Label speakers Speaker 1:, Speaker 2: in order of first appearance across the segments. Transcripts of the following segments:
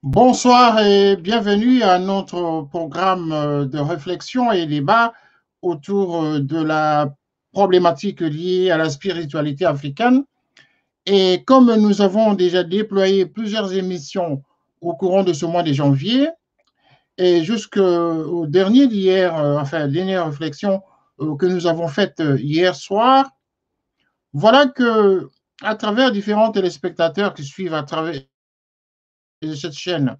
Speaker 1: Bonsoir et bienvenue à notre programme de réflexion et débat autour de la problématique liée à la spiritualité africaine. Et comme nous avons déjà déployé plusieurs émissions au courant de ce mois de janvier et jusqu'au dernier d'hier, enfin, dernière réflexion que nous avons faite hier soir, voilà que à travers différents téléspectateurs qui suivent à travers cette chaîne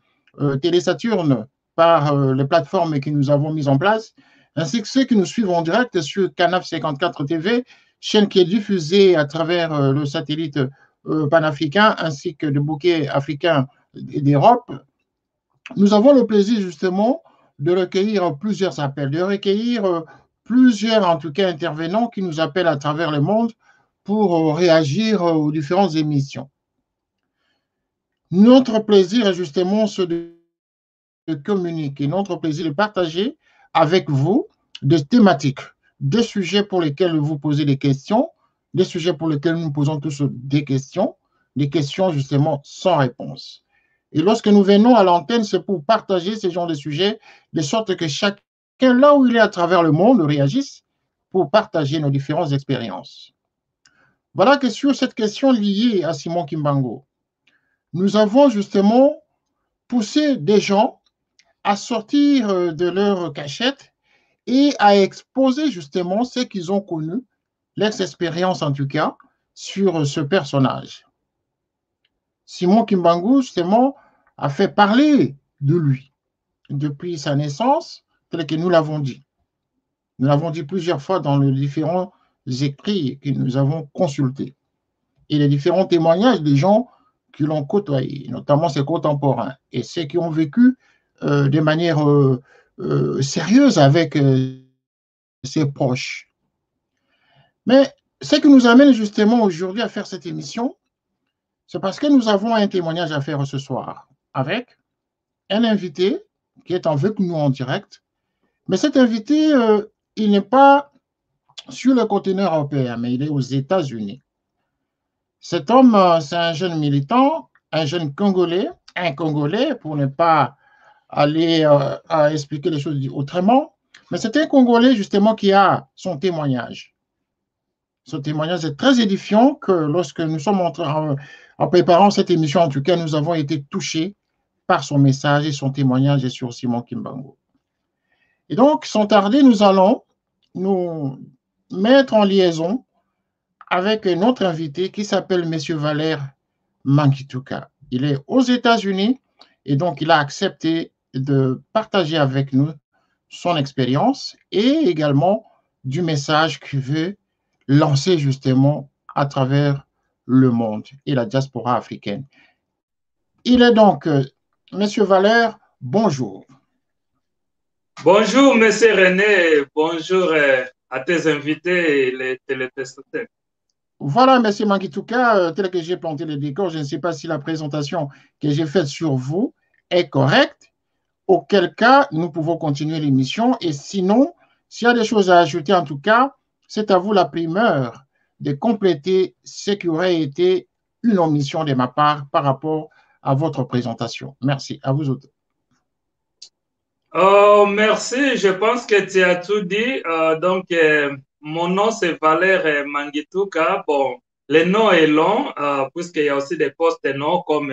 Speaker 1: Télé Saturne par les plateformes que nous avons mises en place, ainsi que ceux qui nous suivent en direct sur Canal 54 TV, chaîne qui est diffusée à travers le satellite panafricain, ainsi que le bouquet africain d'Europe. Nous avons le plaisir justement de recueillir plusieurs appels, de recueillir plusieurs, en tout cas, intervenants qui nous appellent à travers le monde pour réagir aux différentes émissions. Notre plaisir est justement ce de communiquer, notre plaisir de partager avec vous des thématiques, des sujets pour lesquels vous posez des questions, des sujets pour lesquels nous posons tous des questions justement sans réponse. Et lorsque nous venons à l'antenne, c'est pour partager ce genre de sujets, de sorte que chacun, là où il est à travers le monde, réagisse pour partager nos différentes expériences. Voilà que sur cette question liée à Simon Kimbango, nous avons justement poussé des gens à sortir de leur cachette et à exposer justement ce qu'ils ont connu, leurs expériences en tout cas, sur ce personnage. Simon Kimbangu, justement, a fait parler de lui depuis sa naissance, tel que nous l'avons dit. Nous l'avons dit plusieurs fois dans les différents écrits que nous avons consultés et les différents témoignages des gens qui l'ont côtoyé, notamment ses contemporains et ceux qui ont vécu de manière sérieuse avec ses proches. Mais ce qui nous amène justement aujourd'hui à faire cette émission, c'est parce que nous avons un témoignage à faire ce soir avec un invité qui est avec nous en direct. Mais cet invité, il n'est pas sur le continent européen, mais il est aux États-Unis. Cet homme, c'est un jeune militant, un jeune Congolais, un Congolais, pour ne pas aller à expliquer les choses autrement. Mais c'est un Congolais justement qui a son témoignage. Ce témoignage est très édifiant que lorsque nous sommes en préparant cette émission, en tout cas, nous avons été touchés par son message et son témoignage sur Simon Kimbangu. Et donc, sans tarder, nous allons nous mettre en liaison avec notre invité qui s'appelle M. Valère Mangituka. Il est aux États-Unis et donc il a accepté de partager avec nous son expérience et également du message qu'il veut lancer justement à travers le monde et la diaspora africaine. Il est donc, Monsieur Valère, bonjour.
Speaker 2: Bonjour, Monsieur René. Bonjour à tes invités et les téléspectateurs.
Speaker 1: Voilà, Monsieur Mangituka, tel que j'ai planté le décor, je ne sais pas si la présentation que j'ai faite sur vous est correcte, auquel cas nous pouvons continuer l'émission. Et sinon, s'il y a des choses à ajouter, en tout cas, c'est à vous la primeur de compléter ce qui aurait été une omission de ma part par rapport à votre présentation. Merci. À vous autres.
Speaker 2: Oh, merci. Je pense que tu as tout dit. Mon nom, c'est Valère Mangituka. Bon, le nom est long, puisqu'il y a aussi des postes noms comme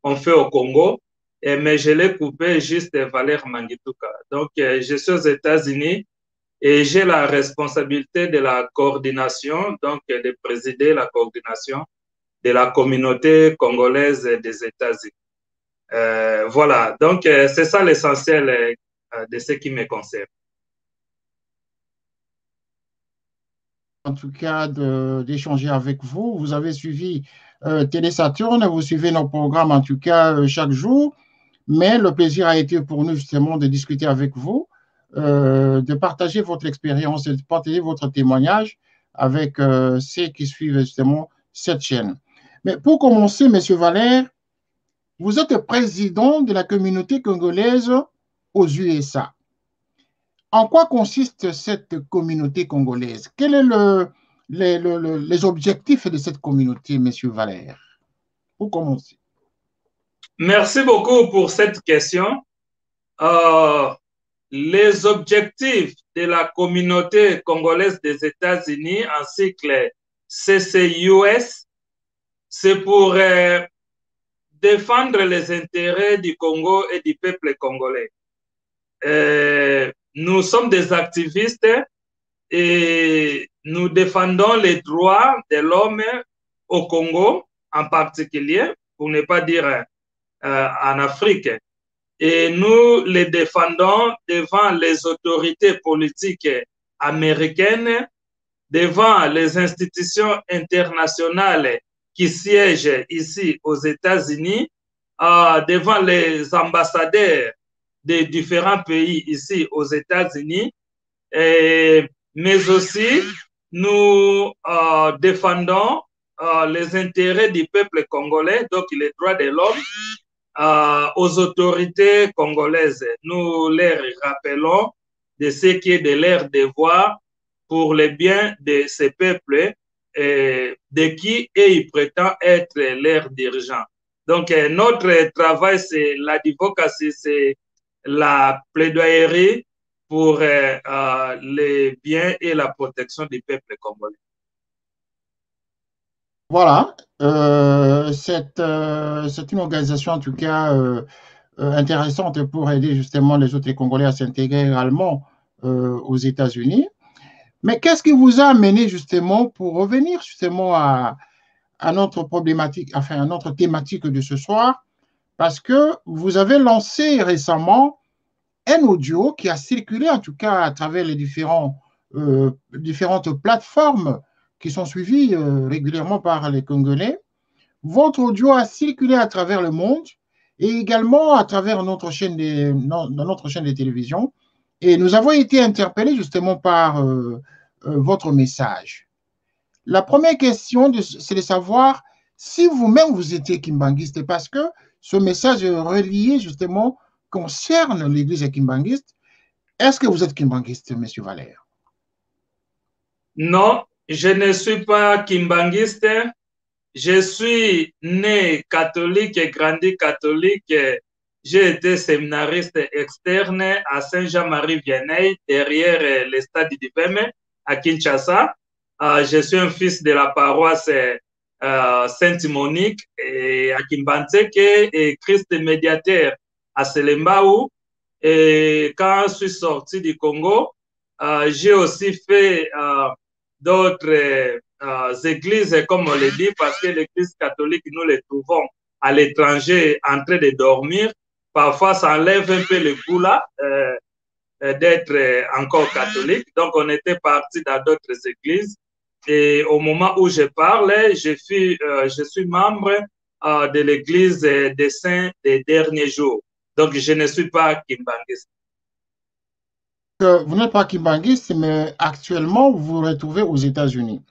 Speaker 2: on fait au Congo. Mais je l'ai coupé juste Valère Mangituka. Je suis aux États-Unis et j'ai la responsabilité de la coordination, donc de présider la coordination de la communauté congolaise des États-Unis. Voilà, c'est ça l'essentiel de ce qui me concerne.
Speaker 1: En tout cas, d'échanger avec vous. Vous avez suivi Télé Saturne, vous suivez nos programmes en tout cas chaque jour, mais le plaisir a été pour nous justement de discuter avec vous, de partager votre expérience, de partager votre témoignage avec ceux qui suivent justement cette chaîne. Mais pour commencer, Monsieur Valère, vous êtes président de la communauté congolaise aux USA. En quoi consiste cette communauté congolaise? Quels sont les objectifs de cette communauté, Monsieur Valère? Pour commencer.
Speaker 2: Merci beaucoup pour cette question. Euh, les objectifs de la communauté congolaise des États-Unis en cycle CCUS, c'est pour défendre les intérêts du Congo et du peuple congolais. Nous sommes des activistes et nous défendons les droits de l'homme au Congo en particulier, pour ne pas dire en Afrique. Et nous les défendons devant les autorités politiques américaines, devant les institutions internationales qui siègent ici aux États-Unis, devant les ambassadeurs des différents pays ici aux États-Unis, mais aussi nous défendons les intérêts du peuple congolais, donc les droits de l'homme, aux autorités congolaises. Nous leur rappelons de ce qui est de leur devoir pour le bien de ces peuples de qui ils prétendent être leurs dirigeants. Donc, notre travail, c'est l'advocacy, c'est la plaidoyerie pour les biens et la protection du peuple congolais.
Speaker 1: Voilà, c'est une organisation en tout cas intéressante pour aider justement les autres Congolais à s'intégrer également aux États-Unis. Mais qu'est-ce qui vous a amené justement pour revenir justement à notre problématique, enfin à notre thématique de ce soir, parce que vous avez lancé récemment un audio qui a circulé en tout cas à travers les différentes plateformes qui sont suivies régulièrement par les Congolais. Votre audio a circulé à travers le monde et également à travers notre chaîne de télévision. Et nous avons été interpellés justement par votre message. La première question, c'est de savoir si vous-même vous étiez kimbanguiste, parce que ce message relié justement concerne l'église kimbanguiste. Est-ce que vous êtes kimbanguiste, M. Valère?
Speaker 2: Non, je ne suis pas kimbanguiste. Je suis né catholique et grandi catholique. J'ai été séminariste externe à Saint-Jean-Marie-Vianney, derrière le stade du Beme à Kinshasa. Je suis un fils de la paroisse Sainte-Monique à Kimbanzeke et Christ médiateur à Selembao. Et quand je suis sorti du Congo, j'ai aussi fait d'autres églises, comme on le dit, parce que l'église catholique, nous les trouvons à l'étranger en train de dormir. Parfois, ça enlève un peu le goût là d'être encore catholique. Donc, on était parti dans d'autres églises. Et au moment où je parle, je suis membre de l'église des saints des derniers jours. Donc, je ne suis pas kimbanguiste.
Speaker 1: Vous n'êtes pas kimbanguiste, mais actuellement, vous vous retrouvez aux États-Unis.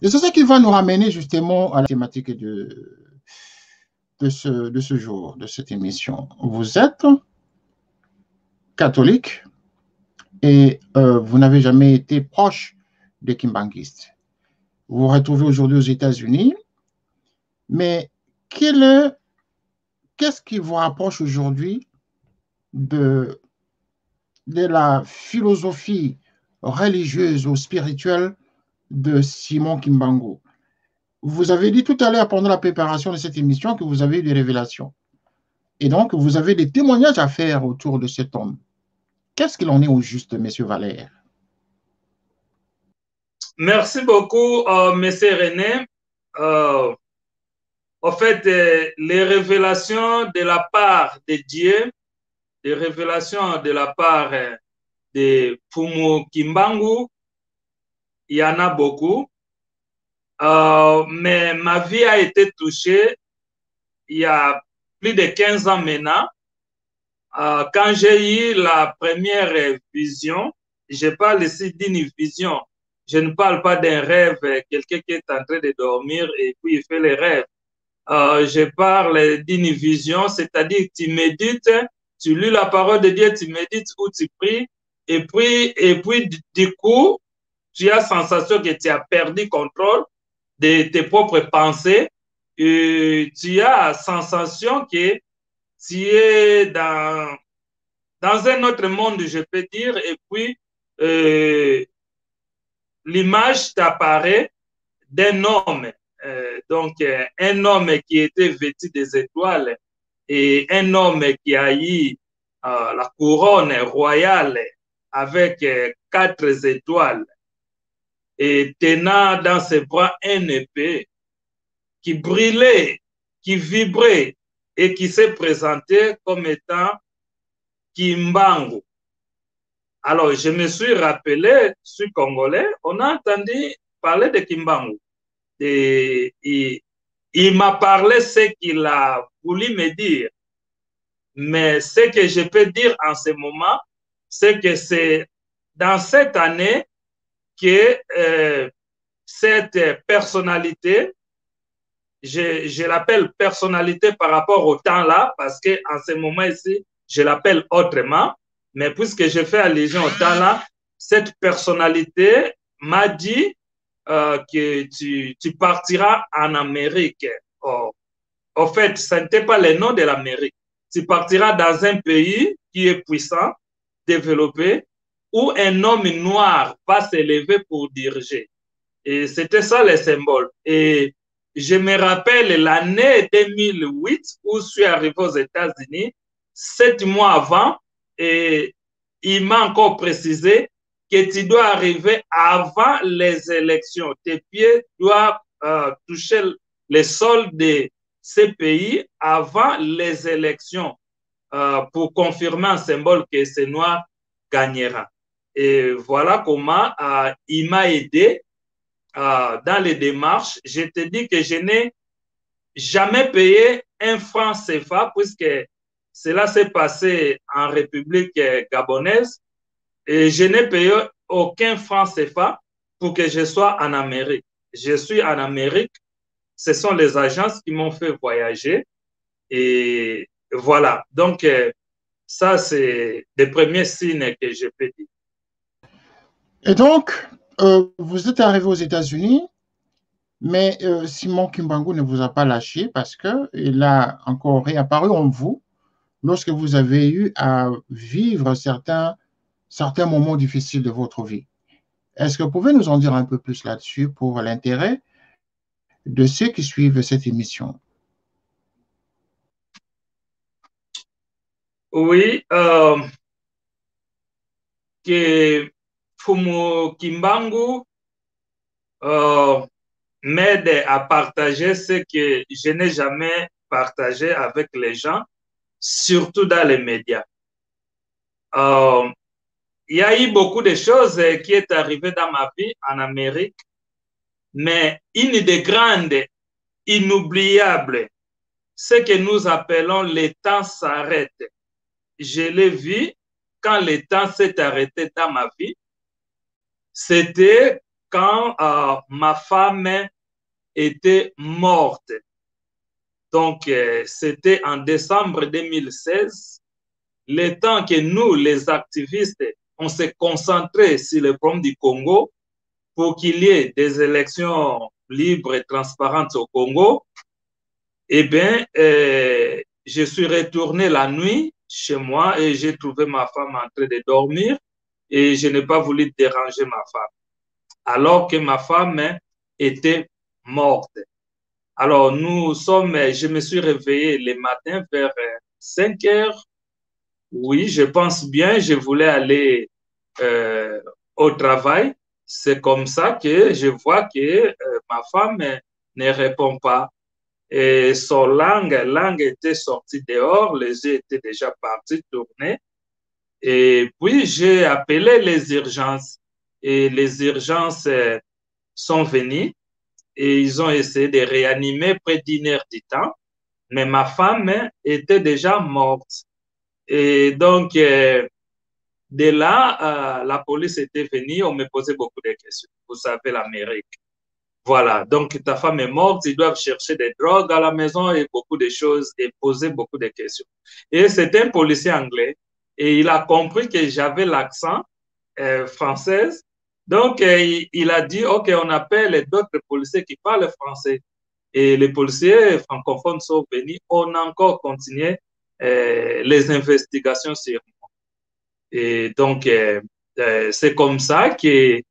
Speaker 1: Et c'est ce qui va nous ramener justement à la thématique de ce jour, de cette émission. Vous êtes catholique et vous n'avez jamais été proche des kimbanguistes. Vous vous retrouvez aujourd'hui aux États-Unis, mais qu'est-ce qui vous rapproche aujourd'hui de la philosophie religieuse ou spirituelle de Simon Kimbangu? Vous avez dit tout à l'heure pendant la préparation de cette émission que vous avez eu des révélations. Et donc, vous avez des témoignages à faire autour de cet homme. Qu'est-ce qu'il en est au juste, M. Valère?
Speaker 2: Merci beaucoup, M. René. En fait, les révélations de la part de Dieu, les révélations de la part de Fumu Kimbangu, il y en a beaucoup. Mais ma vie a été touchée il y a plus de 15 ans maintenant. Quand j'ai eu la première vision, je parle ici d'une vision. Je ne parle pas d'un rêve, quelqu'un qui est en train de dormir et puis il fait les rêves. Je parle d'une vision, c'est-à-dire tu médites, tu lis la parole de Dieu, tu médites ou tu pries, et puis du coup, tu as la sensation que tu as perdu contrôle de tes propres pensées et tu as la sensation que tu es dans un autre monde, je peux dire, et puis l'image t'apparaît d'un homme, donc un homme qui était vêtu des étoiles et un homme qui a eu la couronne royale avec 4 étoiles et tenant dans ses bras un épée qui brillait, qui vibrait et qui s'est présenté comme étant Kimbangu. Alors, je me suis rappelé, je suis congolais, on a entendu parler de Kimbangu. Et il m'a parlé ce qu'il a voulu me dire. Mais ce que je peux dire en ce moment, c'est que c'est dans cette année que cette personnalité, je l'appelle personnalité par rapport au temps là, parce qu'en ce moment ici, je l'appelle autrement, mais puisque je fais allusion au temps là, cette personnalité m'a dit que tu partiras en Amérique. Oh, en fait, ce n'était pas le nom de l'Amérique. Tu partiras dans un pays qui est puissant, développé, où un homme noir va s'élever pour diriger. Et c'était ça le symbole. Et je me rappelle l'année 2008 où je suis arrivé aux États-Unis, 7 mois avant, et il m'a encore précisé que tu dois arriver avant les élections. Tes pieds doivent toucher les sols de ces pays avant les élections pour confirmer un symbole que ce noir gagnera. Et voilà comment il m'a aidé dans les démarches. Je te dis que je n'ai jamais payé un franc CFA puisque cela s'est passé en République gabonaise et je n'ai payé aucun franc CFA pour que je sois en Amérique. Je suis en Amérique. Ce sont les agences qui m'ont fait voyager et voilà. Donc, ça, c'est les premiers signes que je peux dire.
Speaker 1: Et donc, vous êtes arrivé aux États-Unis, mais Simon Kimbangu ne vous a pas lâché parce qu'il a encore réapparu en vous lorsque vous avez eu à vivre certains moments difficiles de votre vie. Est-ce que vous pouvez nous en dire un peu plus là-dessus pour l'intérêt de ceux qui suivent cette émission?
Speaker 2: Oui, que Fumu Kimbangu m'aide à partager ce que je n'ai jamais partagé avec les gens, surtout dans les médias. Il y a eu beaucoup de choses qui est arrivées dans ma vie en Amérique, mais une des grandes, inoubliables, ce que nous appelons le temps s'arrête. Je l'ai vu quand le temps s'est arrêté dans ma vie. C'était quand ma femme était morte. Donc, c'était en décembre 2016. Le temps que nous, les activistes, on s'est concentré sur le problème du Congo pour qu'il y ait des élections libres et transparentes au Congo, eh bien, je suis retourné la nuit chez moi et j'ai trouvé ma femme en train de dormir et je n'ai pas voulu déranger ma femme, alors que ma femme était morte. Alors, je me suis réveillé le matin vers 5 heures. Oui, je pense bien, je voulais aller au travail. C'est comme ça que je vois que ma femme ne répond pas. Et son langue était sortie dehors, les yeux étaient déjà partis tourner. Et puis, j'ai appelé les urgences. Et les urgences sont venues et ils ont essayé de réanimer près d'1 heure du temps. Mais ma femme était déjà morte. Et donc, de là, la police était venue, on me posait beaucoup de questions. Vous savez, l'Amérique. Voilà, donc ta femme est morte, ils doivent chercher des drogues à la maison et beaucoup de choses et poser beaucoup de questions. Et c'est un policier anglais et il a compris que j'avais l'accent français. Donc, il a dit, OK, on appelle d'autres policiers qui parlent français. Et les policiers francophones sont venus, on a encore continué les investigations sur moi. Et donc, c'est comme ça que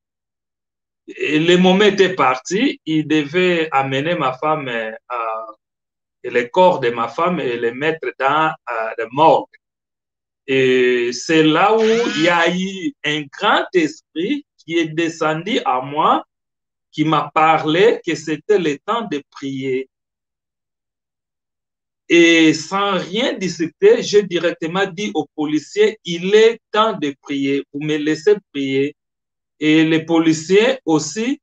Speaker 2: le moment était parti, il devait amener ma femme, et le corps de ma femme et le mettre dans le morgue. Et c'est là où il y a eu un grand esprit qui est descendu à moi, qui m'a parlé que c'était le temps de prier. Et sans rien discuter, j'ai directement dit aux policiers, il est temps de prier, vous me laissez prier. Et les policiers aussi,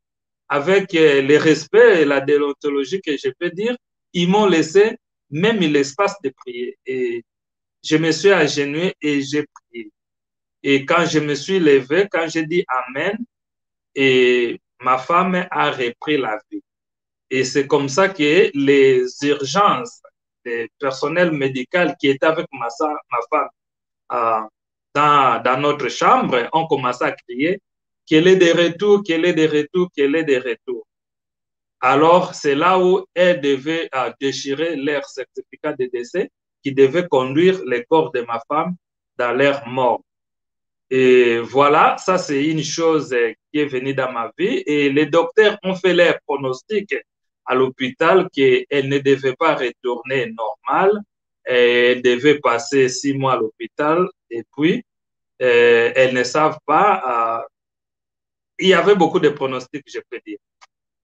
Speaker 2: avec le respect et la déontologie que je peux dire, ils m'ont laissé même l'espace de prier. Et je me suis agenouillé et j'ai prié. Et quand je me suis levé, quand j'ai dit Amen, et ma femme a repris la vie. Et c'est comme ça que les urgences, le personnel médical qui était avec ma femme dans notre chambre ont commencé à crier qu'elle est de retour, qu'elle est de retour, qu'elle est de retour. Alors, c'est là où elle devait déchirer leur certificat de décès qui devait conduire le corps de ma femme dans leur mort. Et voilà, ça c'est une chose qui est venue dans ma vie. Et les docteurs ont fait leur pronostic à l'hôpital qu'elle ne devait pas retourner normale. Elle devait passer 6 mois à l'hôpital et puis elles ne savent pas. Il y avait beaucoup de pronostics, je peux dire.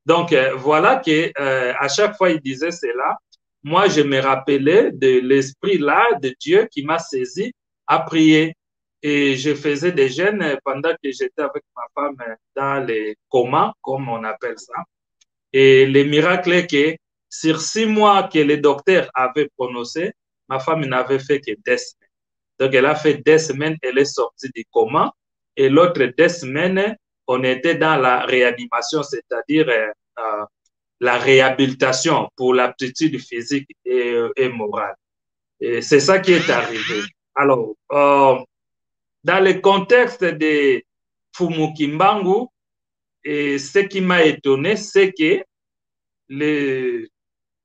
Speaker 2: Donc voilà que à chaque fois il disait cela. Moi, je me rappelais de l'esprit là de Dieu qui m'a saisi à prier. Et je faisais des jeûnes pendant que j'étais avec ma femme dans les comas, comme on appelle ça. Et le miracle est que sur 6 mois que les docteurs avaient prononcé, ma femme n'avait fait que 2 semaines. Donc, elle a fait 2 semaines, elle est sortie du coma. Et l'autre 2 semaines, on était dans la réanimation, c'est-à-dire la réhabilitation pour l'aptitude physique et morale. Et c'est ça qui est arrivé. Alors, dans le contexte de Fumu Kimbangu, et ce qui m'a étonné, c'est que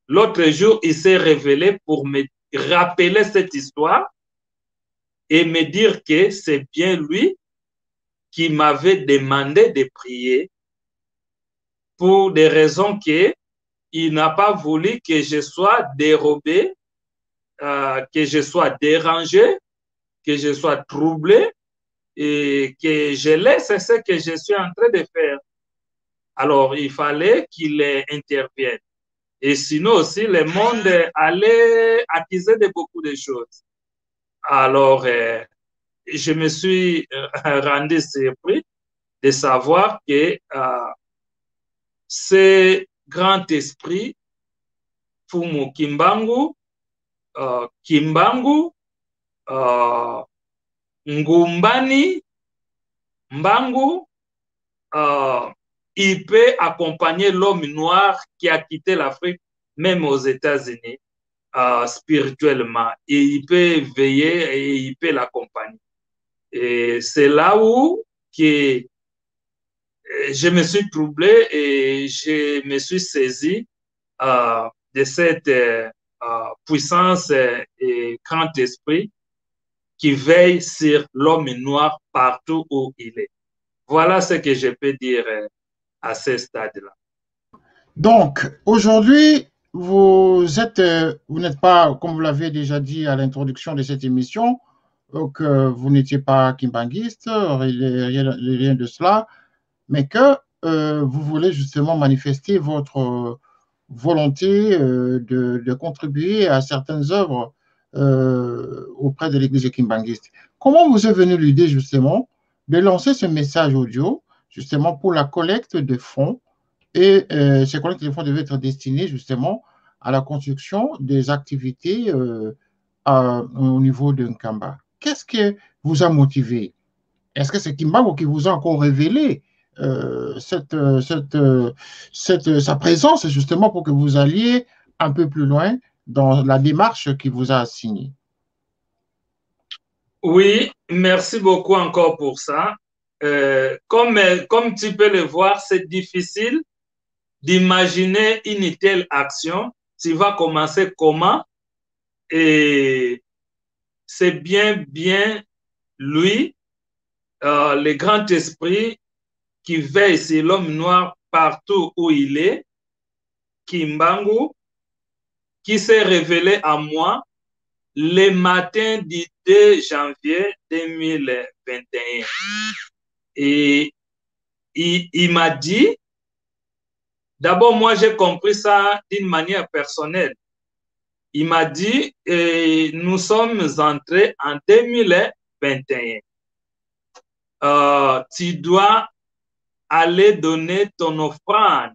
Speaker 2: l'autre jour, il s'est révélé pour me rappeler cette histoire et me dire que c'est bien lui qui m'avait demandé de prier pour des raisons qu'il n'a pas voulu que je sois dérobé, que je sois dérangé, que je sois troublé et que je laisse ce que je suis en train de faire. Alors, il fallait qu'il intervienne. Et sinon aussi, le monde allait accuser de beaucoup de choses. Alors, je me suis rendu surpris de savoir que ce grand esprit, Fumu Kimbangu, Kimbangu, Ngumbani, Mbangu, il peut accompagner l'homme noir qui a quitté l'Afrique, même aux États-Unis, spirituellement. Et il peut veiller et il peut l'accompagner. Et c'est là où que je me suis troublé et je me suis saisi de cette puissance et grand esprit qui veille sur l'homme noir partout où il est. Voilà ce que je peux dire à ce stade-là.
Speaker 1: Donc, aujourd'hui, vous n'êtes pas, comme vous l'avez déjà dit à l'introduction de cette émission, que vous n'étiez pas kimbanguiste, rien de cela, mais que vous voulez justement manifester votre volonté de contribuer à certaines œuvres auprès de l'Église kimbanguiste. Comment vous est venue l'idée justement de lancer ce message audio justement pour la collecte de fonds et ces collectes de fonds devaient être destinées justement à la construction des activités au niveau de Nkamba. Qu'est-ce qui vous a motivé? Est-ce que c'est Kimbangu qui vous a encore révélé sa présence justement pour que vous alliez un peu plus loin dans la démarche qui vous a assignée?
Speaker 2: Oui, merci beaucoup encore pour ça. Comme tu peux le voir, c'est difficile d'imaginer une telle action, tu vas commencer comment? Et c'est bien lui, le grand esprit qui veille sur l'homme noir partout où il est, Kimbangu, qui s'est révélé à moi le matin du 2 janvier 2021. Et il m'a dit, d'abord moi j'ai compris ça d'une manière personnelle. Il m'a dit, nous sommes entrés en 2021. Tu dois aller donner ton offrande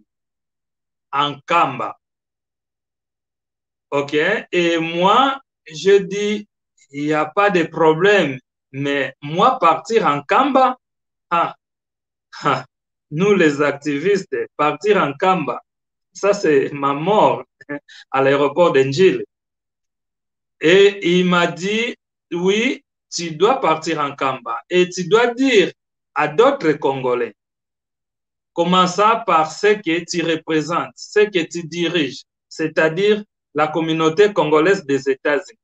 Speaker 2: en Kamba. OK? Et moi, je dis, il n'y a pas de problème. Mais moi, partir en Kamba, ah, ah, nous les activistes, partir en Kamba, ça c'est ma mort à l'aéroport d'Engile. Et il m'a dit, oui, tu dois partir en Kamba et tu dois dire à d'autres Congolais, commençant par ce que tu représentes, ce que tu diriges, c'est-à-dire la communauté congolaise des États-Unis.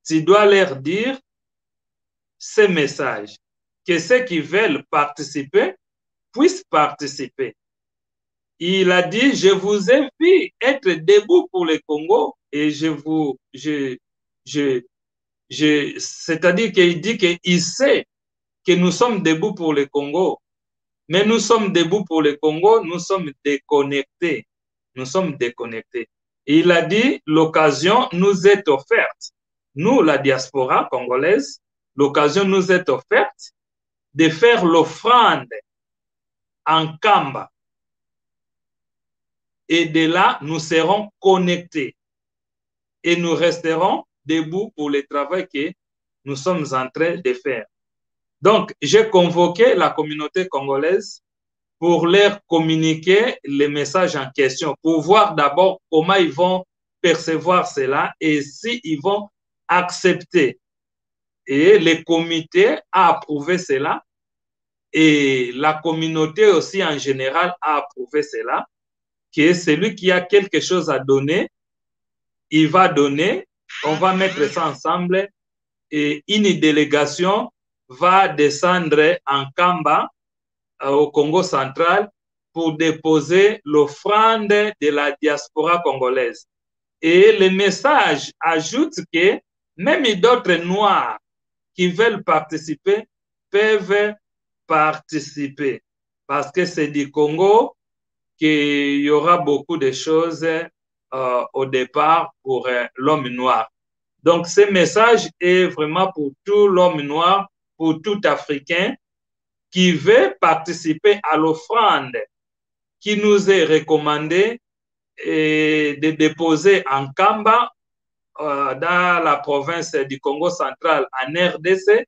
Speaker 2: Tu dois leur dire ces messages, que ceux qui veulent participer puissent participer. Il a dit, je vous invite à être debout pour le Congo et c'est-à-dire qu'il dit qu'il sait que nous sommes debout pour le Congo, mais nous sommes debout pour le Congo, nous sommes déconnectés. Nous sommes déconnectés. Et il a dit, l'occasion nous est offerte. Nous, la diaspora congolaise, l'occasion nous est offerte de faire l'offrande en Kamba. Et de là, nous serons connectés. Et nous resterons debout pour le travail que nous sommes en train de faire. Donc, j'ai convoqué la communauté congolaise pour leur communiquer les messages en question, pour voir d'abord comment ils vont percevoir cela et s'ils vont accepter. Et le comité a approuvé cela et la communauté aussi en général a approuvé cela, que celui qui a quelque chose à donner, il va donner, on va mettre ça ensemble et une délégation va descendre en Kamba, au Congo central, pour déposer l'offrande de la diaspora congolaise. Et le message ajoute que même d'autres Noirs qui veulent participer peuvent participer. Parce que c'est du Congo qu'il y aura beaucoup de choses au départ pour l'homme noir. Donc, ce message est vraiment pour tout l'homme noir, pour tout Africain qui veut participer à l'offrande qui nous est recommandée de déposer en Kamba, dans la province du Congo central, en RDC,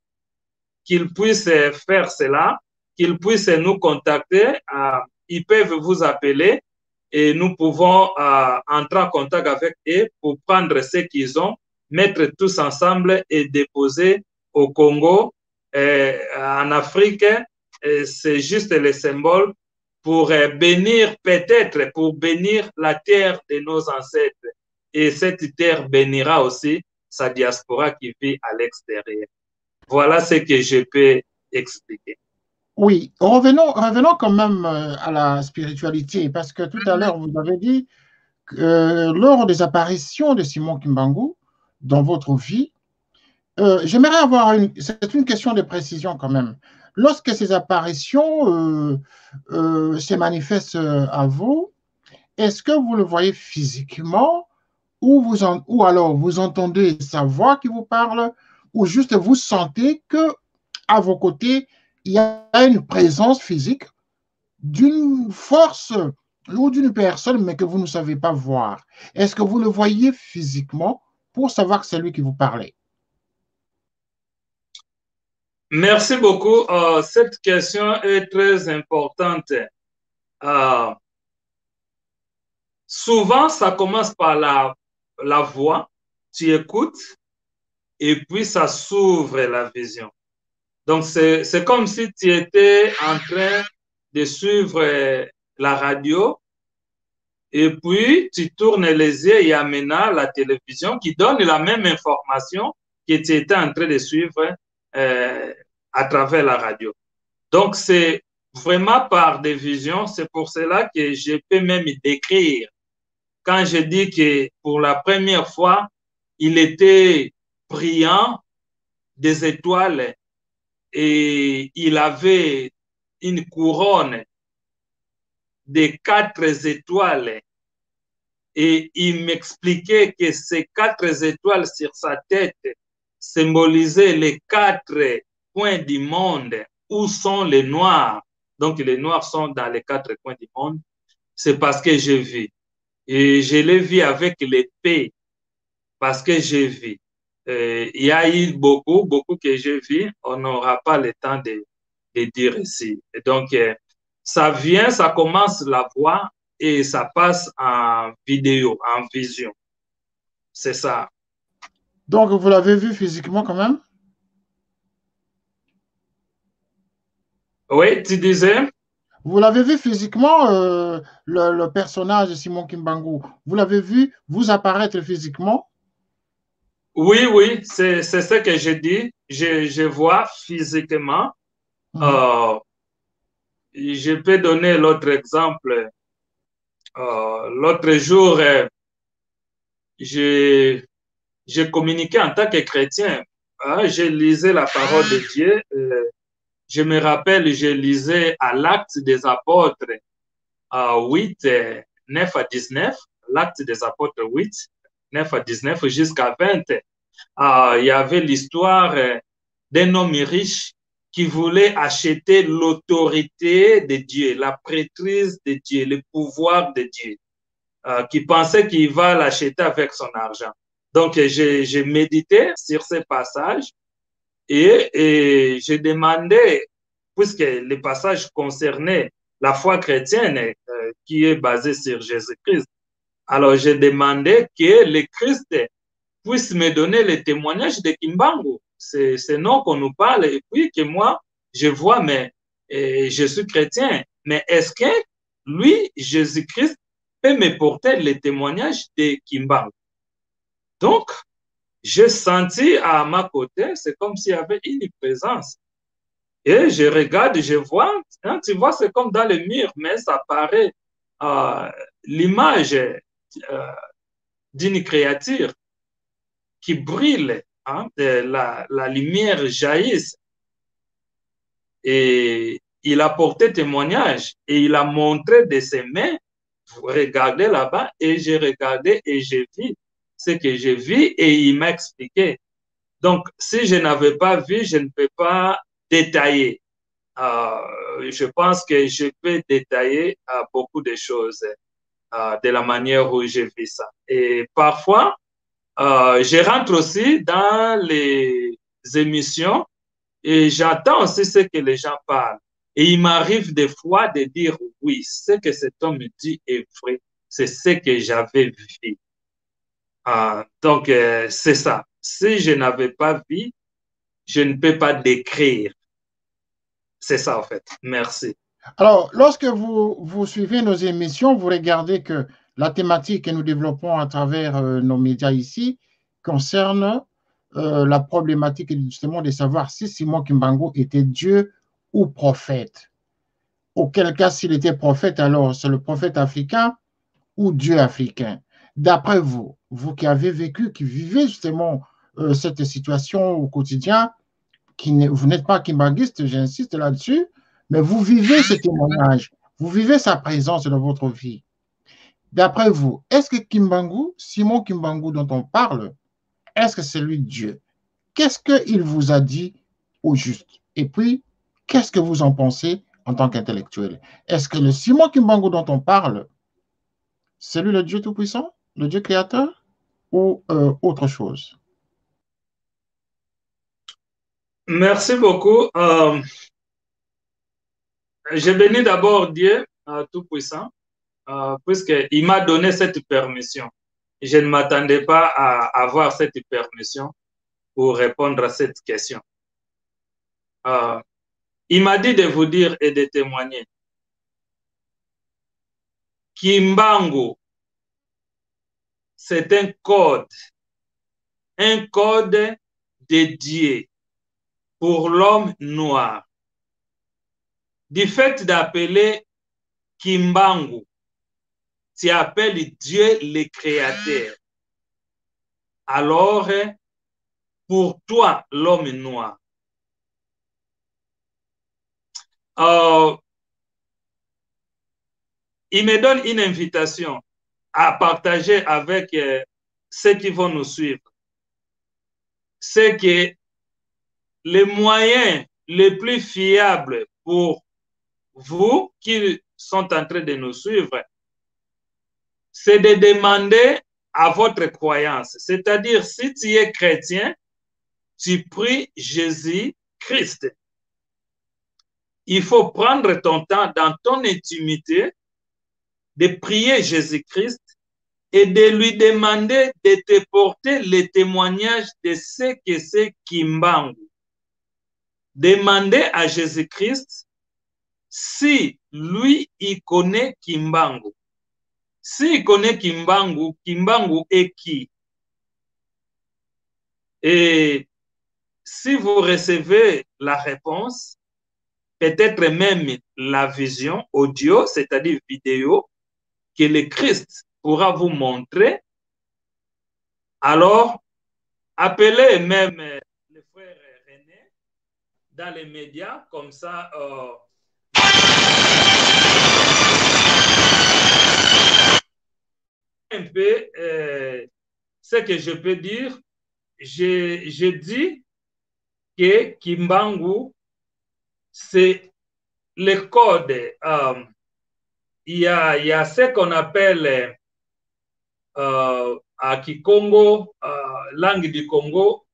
Speaker 2: qu'ils puissent faire cela, qu'ils puissent nous contacter. Ils peuvent vous appeler et nous pouvons entrer en contact avec eux pour prendre ce qu'ils ont, mettre tous ensemble et déposer au Congo, en Afrique. C'est juste le symbole pour bénir, peut-être pour bénir la terre de nos ancêtres. Et cette terre bénira aussi sa diaspora qui vit à l'extérieur. Voilà ce que je peux expliquer.
Speaker 1: Oui, revenons quand même à la spiritualité, parce que tout à l'heure, vous avez dit que lors des apparitions de Simon Kimbangu dans votre vie, j'aimerais avoir c'est une question de précision quand même. Lorsque ces apparitions se manifestent à vous, est-ce que vous le voyez physiquement ou alors vous entendez sa voix qui vous parle ou juste vous sentez que à vos côtés, il y a une présence physique d'une force ou d'une personne, mais que vous ne savez pas voir. Est-ce que vous le voyez physiquement pour savoir que c'est lui qui vous parlait?
Speaker 2: Merci beaucoup. Cette question est très importante. Souvent, ça commence par la voix, tu écoutes, et puis ça s'ouvre la vision. Donc, c'est comme si tu étais en train de suivre la radio et puis tu tournes les yeux, il y a maintenant la télévision qui donne la même information que tu étais en train de suivre à travers la radio. Donc, c'est vraiment par des visions, c'est pour cela que je peux même décrire. Quand je dis que pour la première fois, il était brillant des étoiles et il avait une couronne de 4 étoiles et il m'expliquait que ces 4 étoiles sur sa tête symbolisaient les 4 coins du monde où sont les Noirs. Donc les Noirs sont dans les 4 coins du monde. C'est parce que j'ai vu. Et je l'ai vu avec l'épée parce que j'ai vu. Il y a eu beaucoup, beaucoup que j'ai vu. On n'aura pas le temps de dire ici. Et donc, ça vient, ça commence la voix et ça passe en vidéo, en vision. C'est ça.
Speaker 1: Donc, vous l'avez vu physiquement quand même?
Speaker 2: Oui, tu disais?
Speaker 1: Vous l'avez vu physiquement, le personnage de Simon Kimbangu. Vous l'avez vu vous apparaître physiquement?
Speaker 2: Oui, oui, c'est ce que je dis. Je vois physiquement. Euh, je peux donner l'autre exemple. L'autre jour, j'ai communiqué en tant que chrétien. Je lisais la parole de Dieu. Je me rappelle, je lisais à l'Acte des Apôtres 8, 9 à 19, l'Acte des Apôtres 8, 9 à 19 jusqu'à 20. Il y avait l'histoire d'un homme riche qui voulait acheter l'autorité de Dieu, la prêtrise de Dieu, le pouvoir de Dieu, qui pensait qu'il va l'acheter avec son argent. Donc, j'ai médité sur ces passages et j'ai demandé, puisque les passages concernaient la foi chrétienne qui est basée sur Jésus-Christ, alors j'ai demandé que le Christ puisse me donner le témoignage de Kimbangu. C'est ce nom qu'on nous parle et puis que moi, je vois, mais je suis chrétien. Mais est-ce que lui, Jésus-Christ, peut me porter le témoignage de Kimbangu? Donc, j'ai senti à ma côté, c'est comme s'il y avait une présence. Et je regarde, je vois, hein, tu vois, c'est comme dans le mur, mais ça paraît l'image d'une créature qui brille, hein, la lumière jaillisse. Et il a porté témoignage et il a montré de ses mains, regardez là-bas, et j'ai regardé et j'ai vu ce que j'ai vu et il m'a expliqué. Donc, si je n'avais pas vu, je ne peux pas détailler. Je pense que je peux détailler beaucoup de choses de la manière où j'ai vu ça. Et parfois, je rentre aussi dans les émissions et j'entends aussi ce que les gens parlent. Et il m'arrive des fois de dire oui, ce que cet homme dit est vrai, c'est ce que j'avais vu. Donc, c'est ça. Si je n'avais pas vu, je ne peux pas décrire. C'est ça, en fait. Merci.
Speaker 1: Alors, lorsque vous suivez nos émissions, vous regardez que la thématique que nous développons à travers nos médias ici concerne la problématique justement de savoir si Simon Kimbangu était Dieu ou prophète. Auquel cas, s'il était prophète, alors c'est le prophète africain ou Dieu africain. D'après vous, vous qui avez vécu, qui vivez justement cette situation au quotidien, vous n'êtes pas kimbanguiste, j'insiste là-dessus, mais vous vivez ce témoignage, vous vivez sa présence dans votre vie. D'après vous, est-ce que Kimbangu, Simon Kimbangu dont on parle, est-ce que c'est lui Dieu? Qu'est-ce qu'il vous a dit au juste? Et puis, qu'est-ce que vous en pensez en tant qu'intellectuel? Est-ce que le Simon Kimbangu dont on parle, c'est lui le Dieu Tout-Puissant, le Dieu créateur, ou autre chose?
Speaker 2: Merci beaucoup. Je bénis d'abord Dieu Tout-Puissant, puisqu'il m'a donné cette permission. Je ne m'attendais pas à avoir cette permission pour répondre à cette question. Il m'a dit de vous dire et de témoigner. Kimbangu c'est un code dédié pour l'homme noir. Du fait d'appeler Kimbangu, tu appelles Dieu le Créateur. Alors, pour toi, l'homme noir, il me donne une invitation à partager avec ceux qui vont nous suivre. C'est que les moyens les plus fiables pour vous qui sont en train de nous suivre, c'est de demander à votre croyance. C'est-à-dire, si tu es chrétien, tu pries Jésus-Christ. Il faut prendre ton temps dans ton intimité de prier Jésus-Christ et de lui demander de te porter le témoignage de ce que c'est Kimbangu. Demandez à Jésus-Christ si lui, il connaît Kimbangu. S'il connaît Kimbangu, Kimbangu est qui? Et si vous recevez la réponse, peut-être même la vision audio, c'est-à-dire vidéo, que le Christ pourra vous montrer, alors appelez même le frère René dans les médias, comme ça, un peu ce que je peux dire. Je dis que Kimbangu, c'est le code. Il y a ce qu'on appelle à Kikongo, langue du Congo,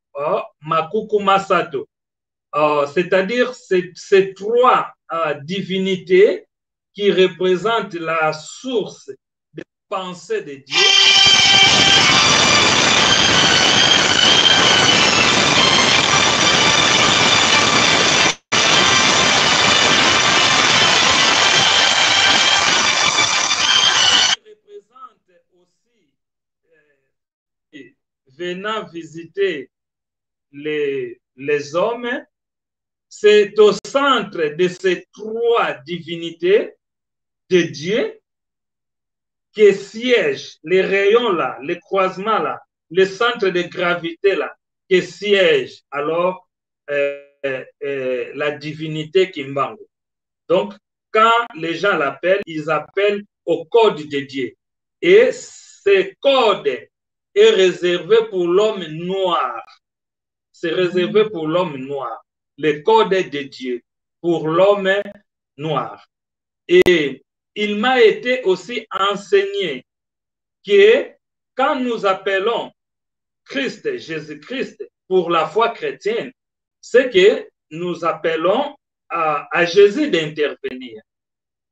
Speaker 2: Makuku Masato. C'est-à-dire ces trois divinités qui représentent la source des pensées de Dieu. Venant visiter les hommes, c'est au centre de ces trois divinités de Dieu que siègent les rayons là, les croisements là, le centre de gravité là, que siège alors la divinité Kimbangu. Donc, quand les gens l'appellent, ils appellent au code de Dieu. Et ce code est réservé pour l'homme noir. C'est réservé pour l'homme noir. Le code de Dieu pour l'homme noir. Et il m'a été aussi enseigné que quand nous appelons Christ, Jésus-Christ, pour la foi chrétienne, c'est que nous appelons à Jésus d'intervenir.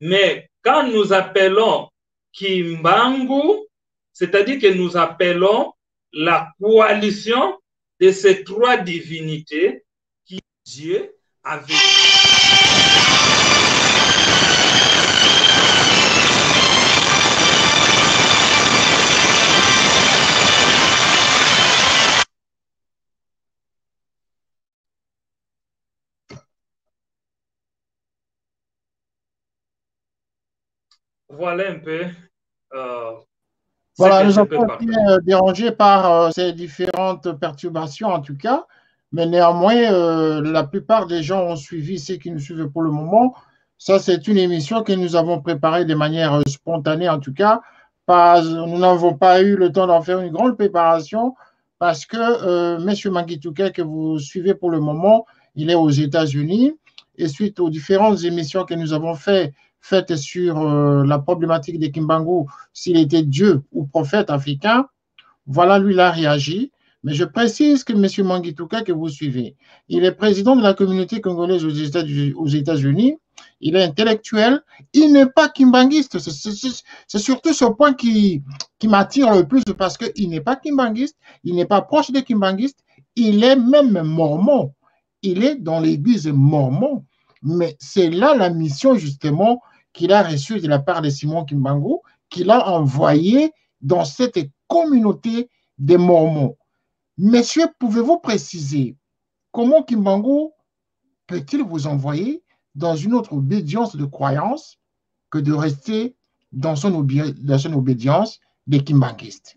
Speaker 2: Mais quand nous appelons Kimbangu, c'est-à-dire que nous appelons la coalition de ces trois divinités qui Dieu avait. Voilà un peu.
Speaker 1: Voilà, nous avons été dérangés par ces différentes perturbations en tout cas, mais néanmoins, la plupart des gens ont suivi, ceux qui nous suivent pour le moment. Ça, c'est une émission que nous avons préparée de manière spontanée en tout cas. Nous n'avons pas eu le temps d'en faire une grande préparation parce que M. Mangituka, que vous suivez pour le moment, il est aux États-Unis et suite aux différentes émissions que nous avons faites sur la problématique de Kimbangu, s'il était Dieu ou prophète africain, voilà, lui, il a réagi. Mais je précise que M. Mangituka, que vous suivez, il est président de la communauté congolaise aux États-Unis, il est intellectuel, il n'est pas kimbanguiste. C'est surtout ce point qui m'attire le plus parce qu'il n'est pas kimbanguiste, il n'est pas proche des kimbanguistes, il est même mormon. Il est dans l'église mormon. Mais c'est là la mission, justement, qu'il a reçue de la part de Simon Kimbangu, qu'il a envoyé dans cette communauté des Mormons. Messieurs, pouvez-vous préciser comment Kimbangu peut-il vous envoyer dans une autre obédience de croyance que de rester dans son obédience des kimbanguistes?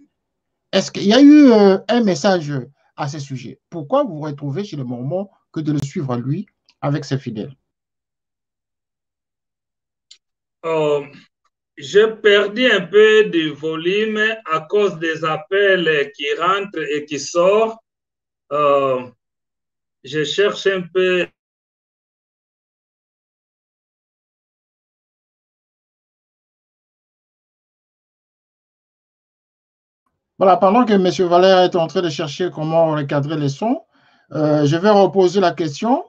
Speaker 1: Est-ce qu'il y a eu un message à ce sujet? Pourquoi vous vous retrouvez chez les Mormons que de le suivre lui avec ses fidèles?
Speaker 2: J'ai perdu un peu de volume à cause des appels qui rentrent et qui sortent. Je cherche un peu.
Speaker 1: Voilà, pendant que M. Valère est en train de chercher comment recadrer les sons, je vais reposer la question.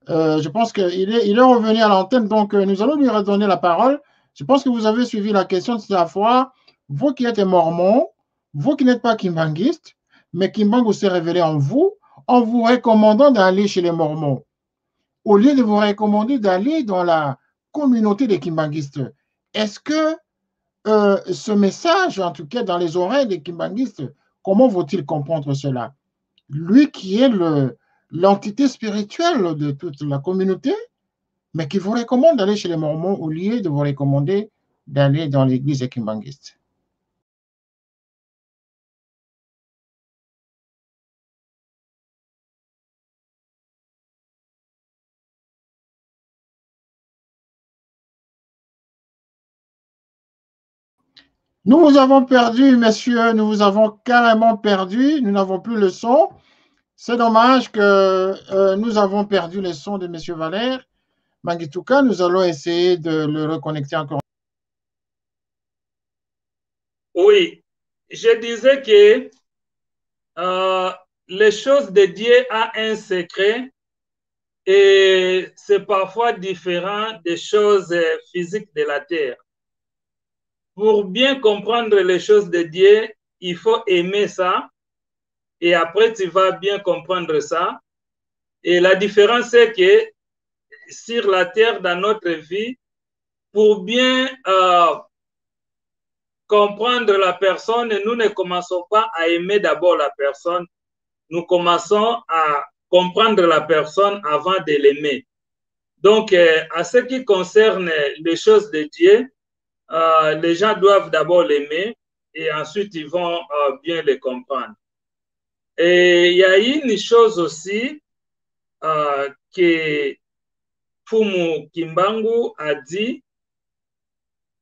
Speaker 1: Je pense qu'il est revenu à l'antenne, donc nous allons lui redonner la parole. Je pense que vous avez suivi la question de la fois. Vous qui êtes mormon, vous qui n'êtes pas kimbanguiste, mais Kimbangu s'est révélé en vous recommandant d'aller chez les mormons, au lieu de vous recommander d'aller dans la communauté des kimbanguistes. Est-ce que ce message, en tout cas dans les oreilles des kimbanguistes, comment faut-il comprendre cela? Lui qui est l'entité spirituelle de toute la communauté, mais qui vous recommande d'aller chez les Mormons au lieu de vous recommander d'aller dans l'église kimbanguiste. Nous vous avons perdu, messieurs, nous vous avons carrément perdu, nous n'avons plus le son. C'est dommage que nous avons perdu le son de M. Valère Mangituka. Nous allons essayer de le reconnecter encore.
Speaker 2: Oui, je disais que les choses de Dieu ont un secret et c'est parfois différent des choses physiques de la terre. Pour bien comprendre les choses de Dieu, il faut aimer ça et après tu vas bien comprendre ça. Et la différence c'est que sur la terre, dans notre vie, pour bien comprendre la personne, nous ne commençons pas à aimer d'abord la personne, nous commençons à comprendre la personne avant de l'aimer. Donc, à ce qui concerne les choses de Dieu, les gens doivent d'abord l'aimer et ensuite ils vont bien les comprendre. Et il y a une chose aussi que Fumu Kimbangu a dit,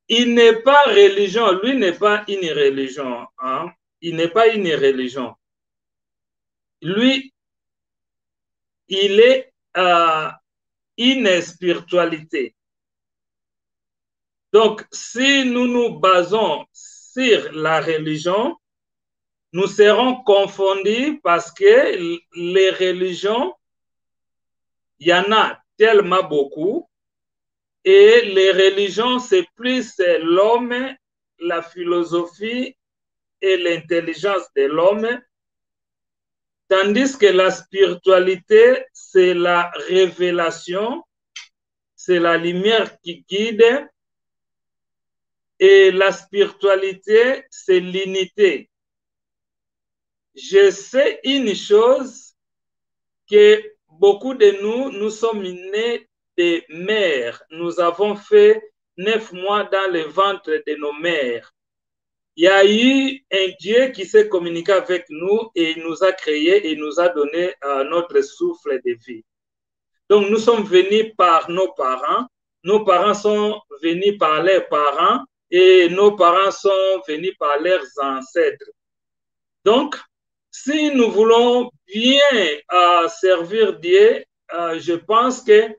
Speaker 2: il n'est pas religion, lui n'est pas une religion. Hein? Il n'est pas une religion. Lui, il est une spiritualité. Donc, si nous nous basons sur la religion, nous serons confondus parce que les religions, il y en a tellement beaucoup. Et les religions, c'est plus l'homme, la philosophie et l'intelligence de l'homme, tandis que la spiritualité, c'est la révélation, c'est la lumière qui guide, et la spiritualité, c'est l'unité. Je sais une chose, que beaucoup de nous, nous sommes nés de mères. Nous avons fait 9 mois dans le ventre de nos mères. Il y a eu un Dieu qui s'est communiqué avec nous et il nous a créés et nous a donné notre souffle de vie. Donc, nous sommes venus par nos parents sont venus par leurs parents et nos parents sont venus par leurs ancêtres. Donc, si nous voulons bien servir Dieu, je pense que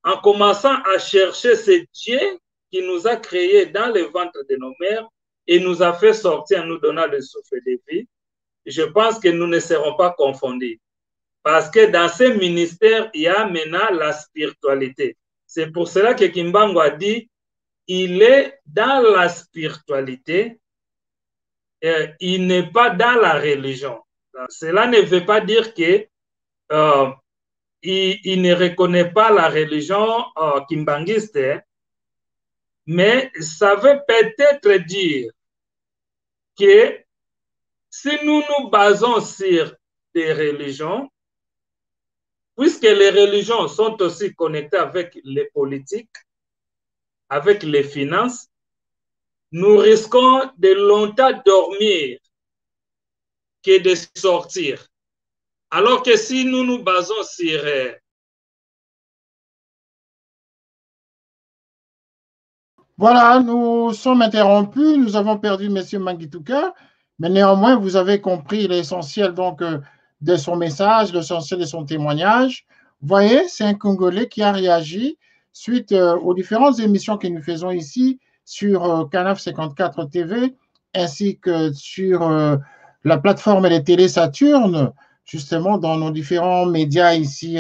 Speaker 2: en commençant à chercher ce Dieu qui nous a créés dans le ventre de nos mères et nous a fait sortir en nous donnant le souffle de vie, je pense que nous ne serons pas confondus. Parce que dans ce ministère, il y a maintenant la spiritualité. C'est pour cela que Kimbangu a dit, il est dans la spiritualité, il n'est pas dans la religion. Cela ne veut pas dire que il ne reconnaît pas la religion kimbanguiste, mais ça veut peut-être dire que si nous nous basons sur des religions, puisque les religions sont aussi connectées avec les politiques, avec les finances, nous risquons de longtemps dormir que de sortir. Alors que si nous nous basons sur
Speaker 1: Voilà, nous sommes interrompus. Nous avons perdu M. Mangituka, mais néanmoins, vous avez compris l'essentiel donc de son message, l'essentiel de son témoignage. Vous voyez, c'est un Congolais qui a réagi suite aux différentes émissions que nous faisons ici sur Canal 54 TV, ainsi que sur la plateforme des télé Saturne, justement dans nos différents médias ici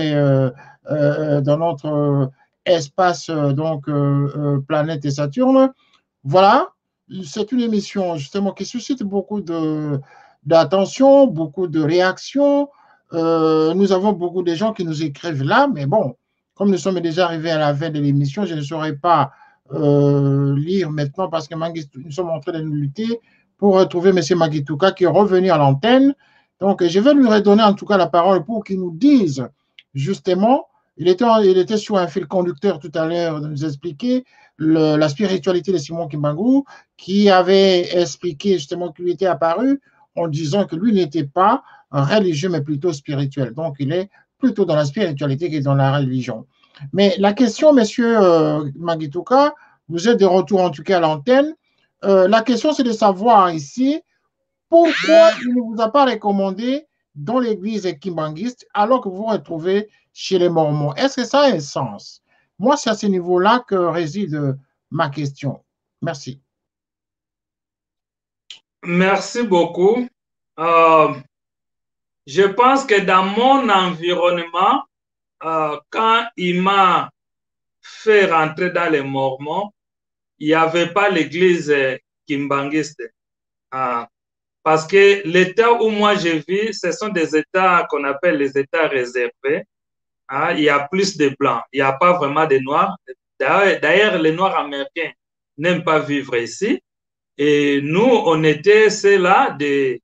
Speaker 1: dans notre espace, donc planète et Saturne. Voilà, c'est une émission justement qui suscite beaucoup d'attention, beaucoup de réactions. Nous avons beaucoup de gens qui nous écrivent là, mais bon, comme nous sommes déjà arrivés à la fin de l'émission, je ne saurais pas lire maintenant parce que nous sommes en train de nous lutter pour retrouver M. Mangituka qui est revenu à l'antenne. Donc, je vais lui redonner en tout cas la parole pour qu'il nous dise justement il était sur un fil conducteur tout à l'heure de nous expliquer la spiritualité de Simon Kimbangu, qui avait expliqué justement qu'il était apparu en disant que lui n'était pas religieux, mais plutôt spirituel. Donc, il est plutôt dans la spiritualité que dans la religion. Mais la question, monsieur Mangituka, vous êtes de retour en tout cas à l'antenne. La question, c'est de savoir ici pourquoi il ne vous a pas recommandé dans l'église kimbanguiste alors que vous vous retrouvez chez les Mormons. Est-ce que ça a un sens? Moi, c'est à ce niveau-là que réside ma question. Merci.
Speaker 2: Merci beaucoup. Je pense que dans mon environnement, quand il m'a fait rentrer dans les Mormons, il n'y avait pas l'église kimbanguiste. Parce que l'État où moi je vis, ce sont des États qu'on appelle les États réservés. Il y a plus de Blancs, il n'y a pas vraiment de Noirs. D'ailleurs, les Noirs américains n'aiment pas vivre ici. Et nous, on était ceux-là des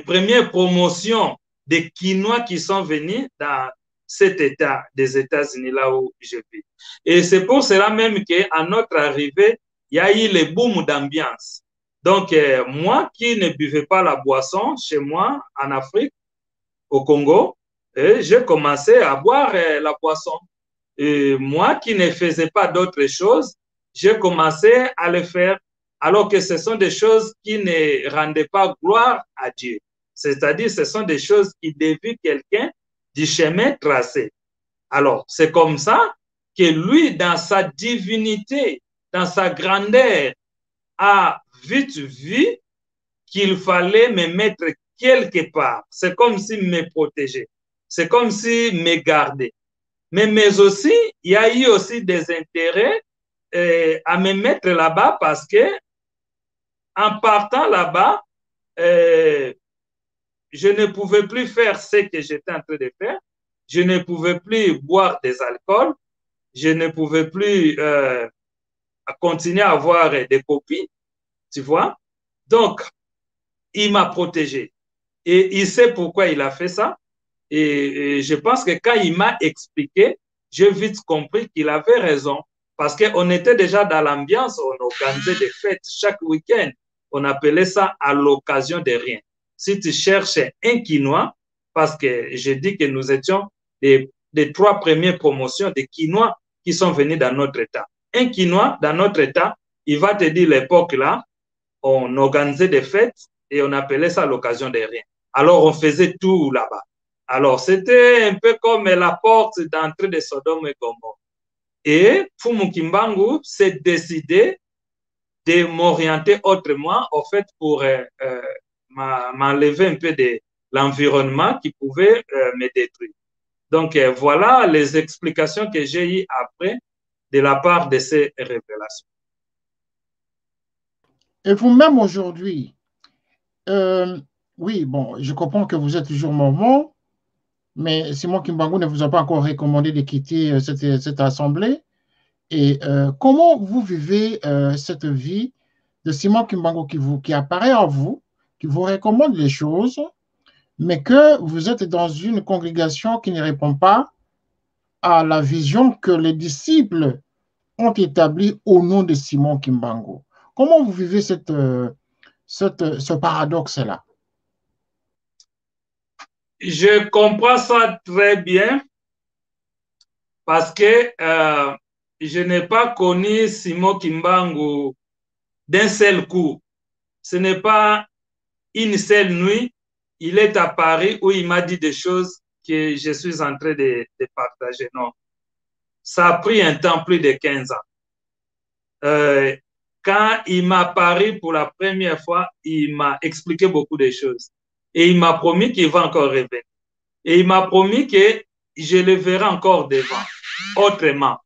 Speaker 2: premières promotions des Quinois qui sont venus dans cet État des États-Unis, là où je vis. Et c'est pour cela même qu'à notre arrivée, il y a eu le boom d'ambiance. Donc, moi qui ne buvais pas la boisson chez moi en Afrique, au Congo, j'ai commencé à boire la boisson. Et moi qui ne faisais pas d'autres choses, j'ai commencé à le faire, alors que ce sont des choses qui ne rendaient pas gloire à Dieu. C'est-à-dire, ce sont des choses qui dévient quelqu'un du chemin tracé. Alors, c'est comme ça que lui, dans sa divinité, dans sa grandeur, a vite vu qu'il fallait me mettre quelque part. C'est comme s'il me protégeait. C'est comme s'il me gardait. Mais aussi, il y a eu aussi des intérêts à me mettre là-bas parce que en partant là-bas, je ne pouvais plus faire ce que j'étais en train de faire. Je ne pouvais plus boire des alcools. Je ne pouvais plus continuer à avoir des copines, tu vois. Donc, il m'a protégé. Et il sait pourquoi il a fait ça. Et je pense que quand il m'a expliqué, j'ai vite compris qu'il avait raison. Parce qu'on était déjà dans l'ambiance, on organisait des fêtes chaque week-end. On appelait ça à l'occasion de rien. Si tu cherches un quinois, parce que je dis que nous étions des 3 premières promotions de quinois qui sont venus dans notre État. Un quinois dans notre État, il va te dire l'époque là, on organisait des fêtes et on appelait ça l'occasion de rien. Alors on faisait tout là-bas. Alors c'était un peu comme la porte d'entrée de Sodome et Gomorrhe. Et Fumu Kimbangu s'est décidé de m'orienter autrement, au fait, pour m'enlever un peu de l'environnement qui pouvait me détruire. Donc voilà les explications que j'ai eues après de la part de ces révélations.
Speaker 1: Et vous-même aujourd'hui, oui, bon, je comprends que vous êtes toujours mormon, mais Simon Kimbangu ne vous a pas encore recommandé de quitter cette assemblée. Et comment vous vivez cette vie de Simon Kimbangu qui apparaît en vous, qui vous recommande les choses, mais que vous êtes dans une congrégation qui ne répond pas à la vision que les disciples ont établie au nom de Simon Kimbangu. Comment vous vivez ce paradoxe-là?
Speaker 2: Je comprends ça très bien parce que je n'ai pas connu Simon Kimbangu d'un seul coup. Ce n'est pas une seule nuit. Il est à Paris où il m'a dit des choses que je suis en train de partager. Non, ça a pris un temps, plus de 15 ans. Quand il m'a parlé pour la première fois, il m'a expliqué beaucoup de choses. Et il m'a promis qu'il va encore revenir. Et il m'a promis que je le verrai encore devant, autrement.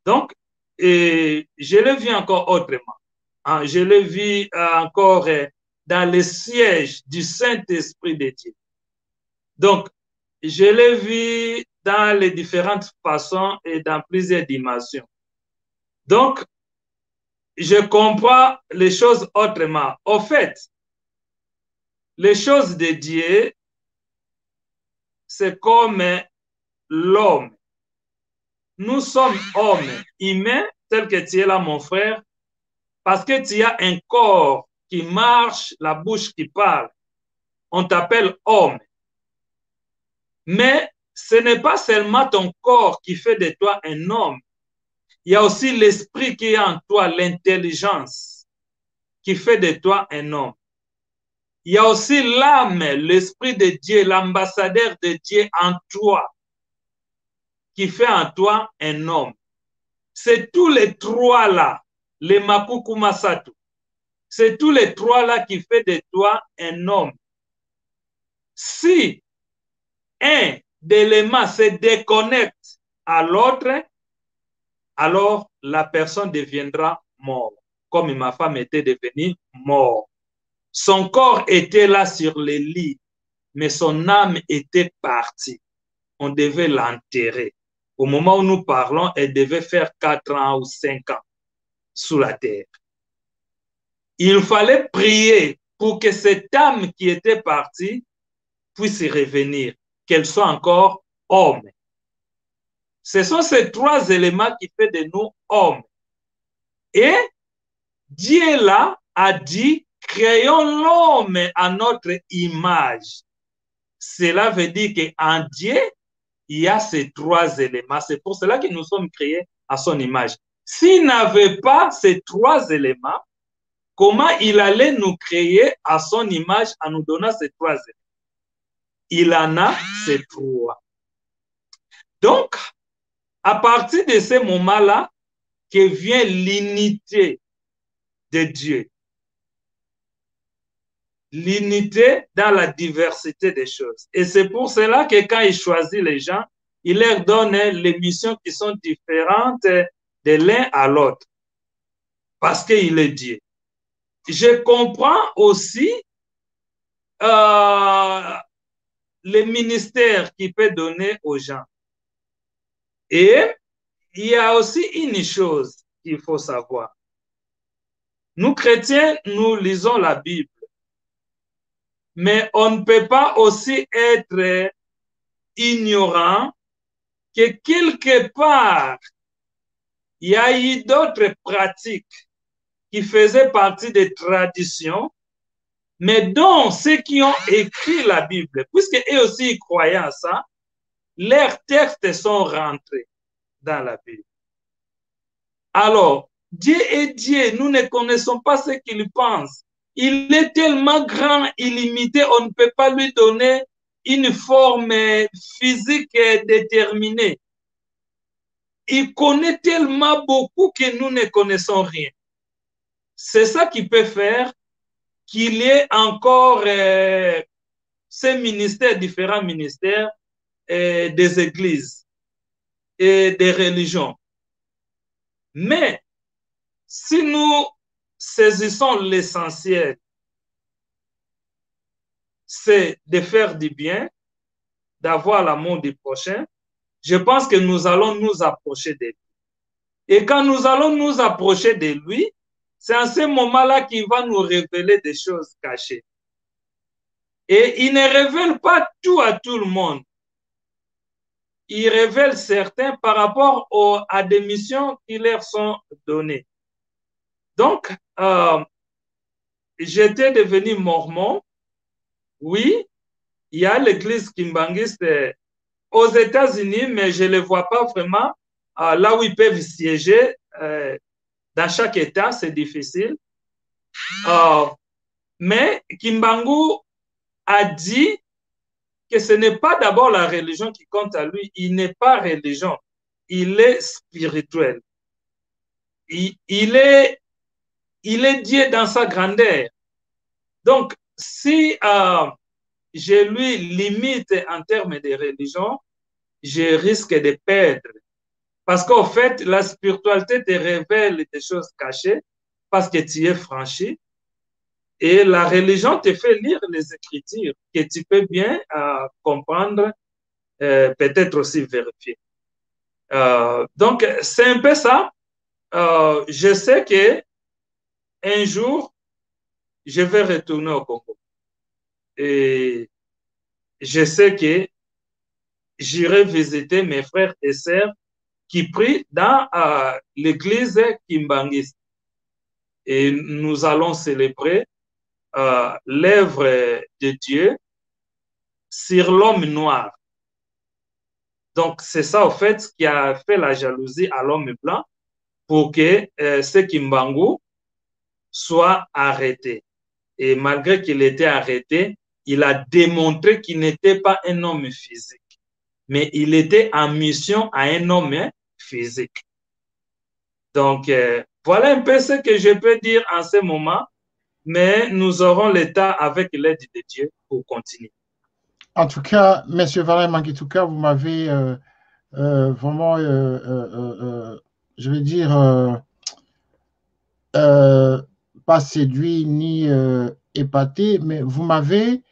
Speaker 2: Donc, je le vis encore autrement. Hein, je le vis encore dans le siège du Saint-Esprit de Dieu. Donc, je le vis dans les différentes façons et dans plusieurs dimensions. Donc, je comprends les choses autrement. Au fait, les choses de Dieu, c'est comme l'homme. Nous sommes hommes humains, tel que tu es là, mon frère, parce que tu as un corps qui marche, la bouche qui parle. On t'appelle homme. Mais ce n'est pas seulement ton corps qui fait de toi un homme. Il y a aussi l'esprit qui est en toi, l'intelligence qui fait de toi un homme. Il y a aussi l'âme, l'esprit de Dieu, l'ambassadeur de Dieu en toi, qui fait en toi un homme. C'est tous les trois là, les Makuku Masatu. C'est tous les trois là qui fait de toi un homme. Si un d'éléments se déconnecte à l'autre, alors la personne deviendra mort, comme ma femme était devenue mort. Son corps était là sur le lit, mais son âme était partie. On devait l'enterrer. Au moment où nous parlons, elle devait faire 4 ans ou 5 ans sous la terre. Il fallait prier pour que cette âme qui était partie puisse revenir, qu'elle soit encore homme. Ce sont ces trois éléments qui font de nous hommes. Et Dieu là a dit, créons l'homme à notre image. Cela veut dire qu'en Dieu, il y a ces trois éléments. C'est pour cela que nous sommes créés à son image. S'il n'avait pas ces trois éléments, comment il allait nous créer à son image en nous donnant ces trois éléments? Il en a ces trois. Donc, à partir de ce moment-là, que vient l'unité de Dieu. L'unité dans la diversité des choses. Et c'est pour cela que quand il choisit les gens, il leur donne les missions qui sont différentes de l'un à l'autre. Parce qu'il est Dieu. Je comprends aussi les ministères qu'il peut donner aux gens. Et il y a aussi une chose qu'il faut savoir. Nous, chrétiens, nous lisons la Bible. Mais on ne peut pas aussi être ignorant que quelque part, il y a eu d'autres pratiques qui faisaient partie des traditions, mais dont ceux qui ont écrit la Bible, puisque eux aussi ils croyaient à ça, leurs textes sont rentrés dans la Bible. Alors, Dieu est Dieu, nous ne connaissons pas ce qu'il pense. Il est tellement grand, illimité, on ne peut pas lui donner une forme physique déterminée. Il connaît tellement beaucoup que nous ne connaissons rien. C'est ça qui peut faire qu'il y ait encore ces ministères, différents ministères des églises et des religions. Mais si nous saisissons l'essentiel, c'est de faire du bien, d'avoir l'amour du prochain, je pense que nous allons nous approcher de lui. Et quand nous allons nous approcher de lui, c'est à ce moment-là qu'il va nous révéler des choses cachées. Et il ne révèle pas tout à tout le monde. Il révèle certains par rapport à des missions qui leur sont données. Donc, j'étais devenu mormon. Oui, il y a l'église kimbangiste aux États-Unis, mais je ne les vois pas vraiment là où ils peuvent siéger. Dans chaque État, c'est difficile. Mais Kimbangu a dit que ce n'est pas d'abord la religion qui compte à lui. Il n'est pas religion. Il est spirituel. Il est Dieu dans sa grandeur. Donc, si je lui limite en termes de religion, je risque de perdre. Parce qu'en fait, la spiritualité te révèle des choses cachées parce que tu es franchi. Et la religion te fait lire les Écritures que tu peux bien comprendre, peut-être aussi vérifier. Donc, c'est un peu ça. Je sais que un jour, je vais retourner au Congo. Et je sais que j'irai visiter mes frères et sœurs qui prient dans l'église kimbangiste. Et nous allons célébrer l'œuvre de Dieu sur l'homme noir. Donc, c'est ça, au fait, qui a fait la jalousie à l'homme blanc pour que ce Kimbangu soit arrêté. Et malgré qu'il était arrêté, il a démontré qu'il n'était pas un homme physique, mais il était en mission à un homme physique. Donc, voilà un peu ce que je peux dire en ce moment, mais nous aurons le temps avec l'aide de Dieu pour continuer.
Speaker 1: En tout cas, M. Valère Mangituka, vous m'avez vraiment, je vais dire, pas séduit ni épaté, mais vous m'avez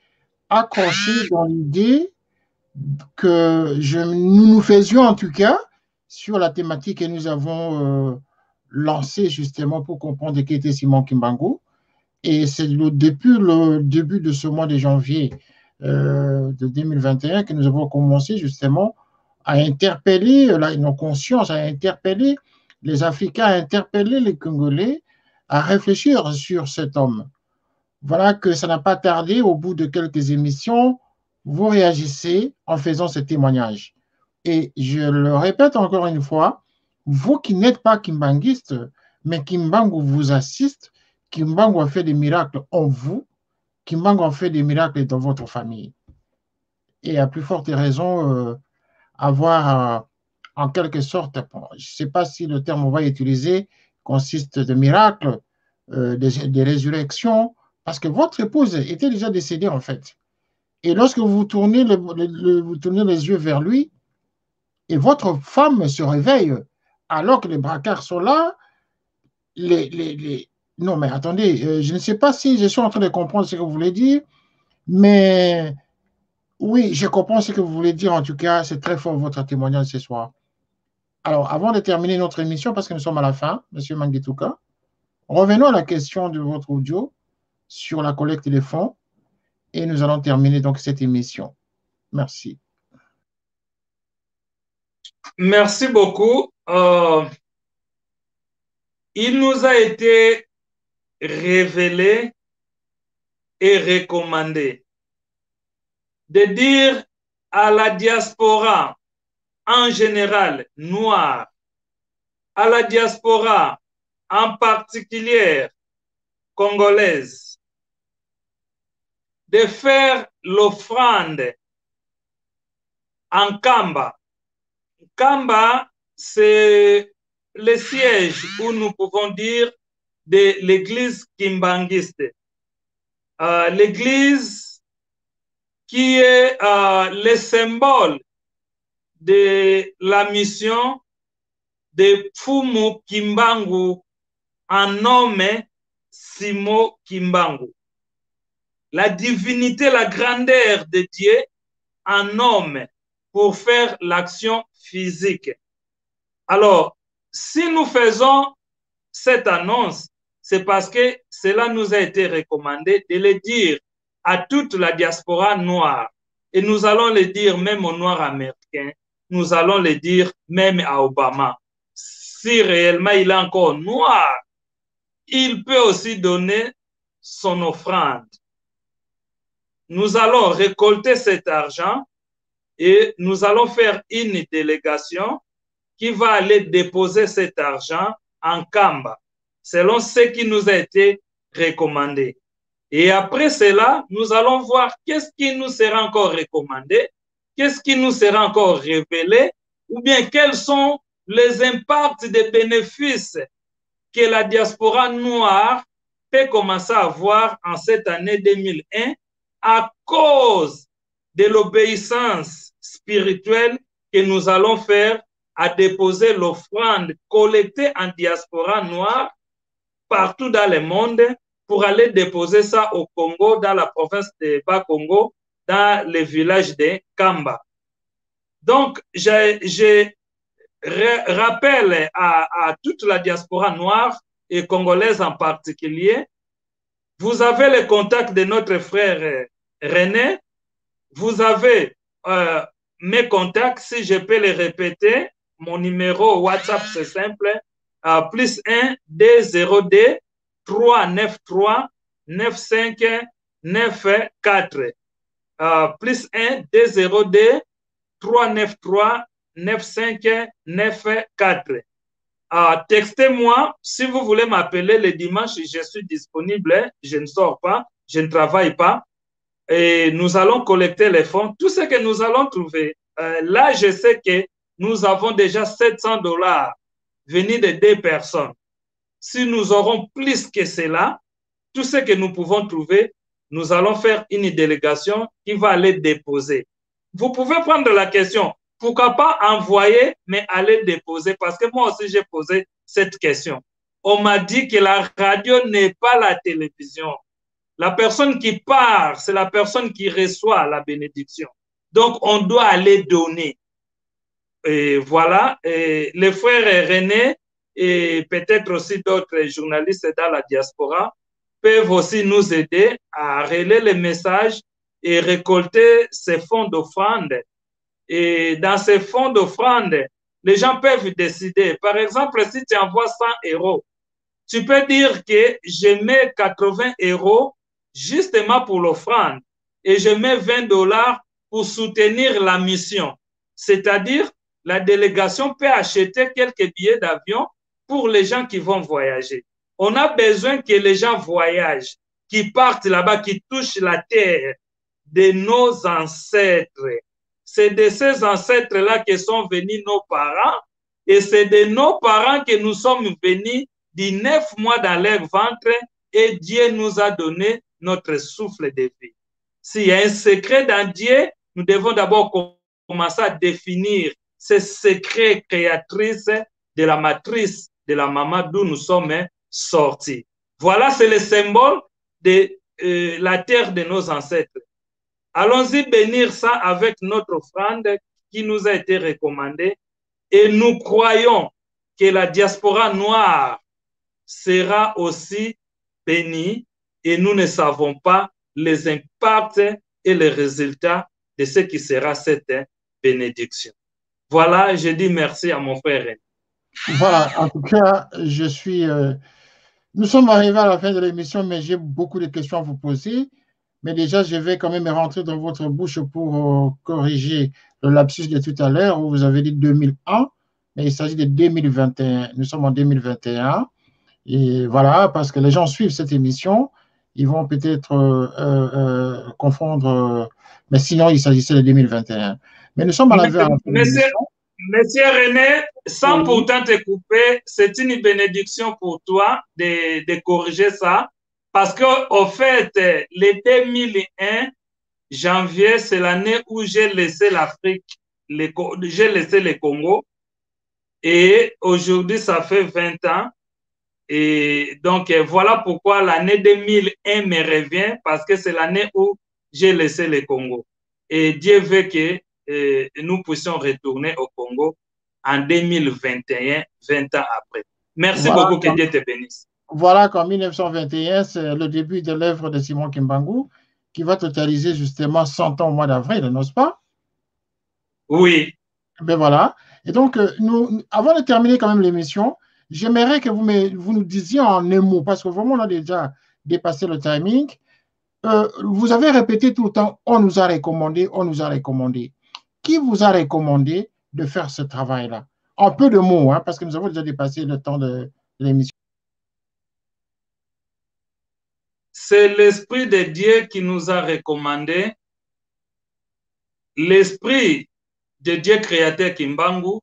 Speaker 1: accroché dans l'idée que nous faisions en tout cas sur la thématique que nous avons lancée justement pour comprendre qui était Simon Kimbangu. Et c'est depuis le début de ce mois de janvier de 2021 que nous avons commencé justement à interpeller nos consciences, à interpeller les Africains, à interpeller les Congolais, à réfléchir sur cet homme. Voilà que ça n'a pas tardé, au bout de quelques émissions, vous réagissez en faisant ce témoignage. Et je le répète encore une fois, vous qui n'êtes pas kimbanguiste, mais Kimbangu vous assiste, Kimbangu a fait des miracles en vous, Kimbangu a fait des miracles dans votre famille. Et à plus forte raison, avoir en quelque sorte, bon, je ne sais pas si le terme qu'on va utiliser consiste de miracles, des résurrections, parce que votre épouse était déjà décédée en fait. Et lorsque vous tournez, vous tournez les yeux vers lui, et votre femme se réveille, alors que les braquards sont là, non mais attendez, je ne sais pas si je suis en train de comprendre ce que vous voulez dire, mais oui, je comprends ce que vous voulez dire. En tout cas, c'est très fort votre témoignage ce soir. Alors, avant de terminer notre émission, parce que nous sommes à la fin, M. Mangituka, revenons à la question de votre audio sur la collecte des fonds et nous allons terminer donc cette émission. Merci.
Speaker 2: Merci beaucoup. Il nous a été révélé et recommandé de dire à la diaspora en général noire, à la diaspora en particulier congolaise, de faire l'offrande en Kamba. Kamba, c'est le siège où nous pouvons dire de l'église kimbangiste. L'église qui est le symbole de la mission de Fumu Kimbangu en nommé Simon Kimbangu. La divinité, la grandeur de Dieu en homme pour faire l'action physique. Alors, si nous faisons cette annonce, c'est parce que cela nous a été recommandé de le dire à toute la diaspora noire. Et nous allons le dire même aux Noirs américains, nous allons le dire même à Obama. Si réellement il est encore noir, il peut aussi donner son offrande. Nous allons récolter cet argent et nous allons faire une délégation qui va aller déposer cet argent en Kamba, selon ce qui nous a été recommandé. Et après cela, nous allons voir qu'est-ce qui nous sera encore recommandé, qu'est-ce qui nous sera encore révélé, ou bien quels sont les impacts des bénéfices que la diaspora noire peut commencer à avoir en cette année 2001 à cause de l'obéissance spirituelle que nous allons faire à déposer l'offrande collectée en diaspora noire partout dans le monde pour aller déposer ça au Congo, dans la province de Bas-Congo, dans le village de Kamba. Donc, je rappelle à toute la diaspora noire et congolaise en particulier, vous avez le contact de notre frère René, vous avez mes contacts, si je peux les répéter, mon numéro WhatsApp c'est simple, plus 1 D0D 393 95 94. Plus 1 D0D 393 95 94. Textez-moi si vous voulez m'appeler le dimanche, je suis disponible, je ne sors pas, je ne travaille pas. Et nous allons collecter les fonds. Tout ce que nous allons trouver, là, je sais que nous avons déjà 700 $ venus de 2 personnes. Si nous aurons plus que cela, tout ce que nous pouvons trouver, nous allons faire une délégation qui va aller déposer. Vous pouvez prendre la question, pourquoi pas envoyer, mais aller déposer, parce que moi aussi, j'ai posé cette question. On m'a dit que la radio n'est pas la télévision. La personne qui part, c'est la personne qui reçoit la bénédiction. Donc, on doit aller donner. Et voilà, et les frères René et peut-être aussi d'autres journalistes dans la diaspora peuvent aussi nous aider à relayer les messages et récolter ces fonds d'offrande. Et dans ces fonds d'offrande, les gens peuvent décider. Par exemple, si tu envoies 100 €, tu peux dire que je mets 80 € justement pour l'offrande et je mets 20 $ pour soutenir la mission. C'est-à-dire, la délégation peut acheter quelques billets d'avion pour les gens qui vont voyager. On a besoin que les gens voyagent, qui partent là-bas, qui touchent la terre de nos ancêtres. C'est de ces ancêtres-là que sont venus nos parents et c'est de nos parents que nous sommes venus 19 mois dans leur ventre et Dieu nous a donné notre souffle de vie. S'il y a un secret dans Dieu, nous devons d'abord commencer à définir ces secrets créatrices de la matrice de la maman d'où nous sommes sortis. Voilà, c'est le symbole de la terre de nos ancêtres. Allons-y bénir ça avec notre offrande qui nous a été recommandée et nous croyons que la diaspora noire sera aussi bénie et nous ne savons pas les impacts et les résultats de ce qui sera cette bénédiction. Voilà, je dis merci à mon frère René.
Speaker 1: Voilà, en tout cas, nous sommes arrivés à la fin de l'émission, mais j'ai beaucoup de questions à vous poser. Mais déjà, je vais quand même rentrer dans votre bouche pour corriger le lapsus de tout à l'heure où vous avez dit 2001, mais il s'agit de 2021. Nous sommes en 2021. Et voilà, parce que les gens suivent cette émission, ils vont peut-être confondre, mais sinon, il s'agissait de 2021. Mais nous sommes à la fin de l'émission.
Speaker 2: Monsieur René, sans pourtant te couper, c'est une bénédiction pour toi de corriger ça. Parce qu'au fait, le 2001, janvier, c'est l'année où j'ai laissé l'Afrique, j'ai laissé le Congo. Et aujourd'hui, ça fait 20 ans. Et donc, voilà pourquoi l'année 2001 me revient, parce que c'est l'année où j'ai laissé le Congo. Et Dieu veut que nous puissions retourner au Congo en 2021, 20 ans après. Merci beaucoup, que Dieu te bénisse.
Speaker 1: Voilà qu'en 1921, c'est le début de l'œuvre de Simon Kimbangu, qui va totaliser justement 100 ans au mois d'avril, n'est-ce pas?
Speaker 2: Oui.
Speaker 1: Ben voilà. Et donc, nous, avant de terminer quand même l'émission, j'aimerais que vous nous disiez en un mot, parce que vraiment, on a déjà dépassé le timing. Vous avez répété tout le temps, on nous a recommandé, on nous a recommandé. Qui vous a recommandé de faire ce travail-là? En peu de mots, hein, parce que nous avons déjà dépassé le temps de l'émission.
Speaker 2: C'est l'Esprit de Dieu qui nous a recommandé, l'Esprit de Dieu créateur Kimbangu,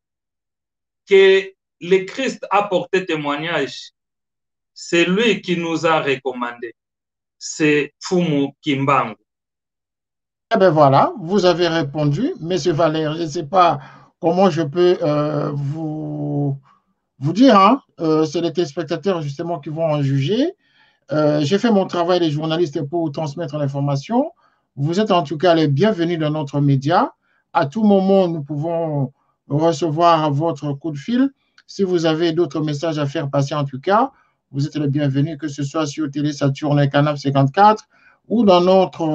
Speaker 2: que le Christ a porté témoignage. C'est lui qui nous a recommandé. C'est Fumu Kimbangu.
Speaker 1: Eh bien voilà, vous avez répondu, Monsieur Valère. Je ne sais pas comment je peux vous dire, hein. C'est les téléspectateurs justement qui vont en juger. J'ai fait mon travail de journaliste pour transmettre l'information. Vous êtes en tout cas les bienvenus dans notre média. À tout moment, nous pouvons recevoir votre coup de fil. Si vous avez d'autres messages à faire passer, en tout cas, vous êtes les bienvenus, que ce soit sur Télé Saturne Canal 54 ou dans notre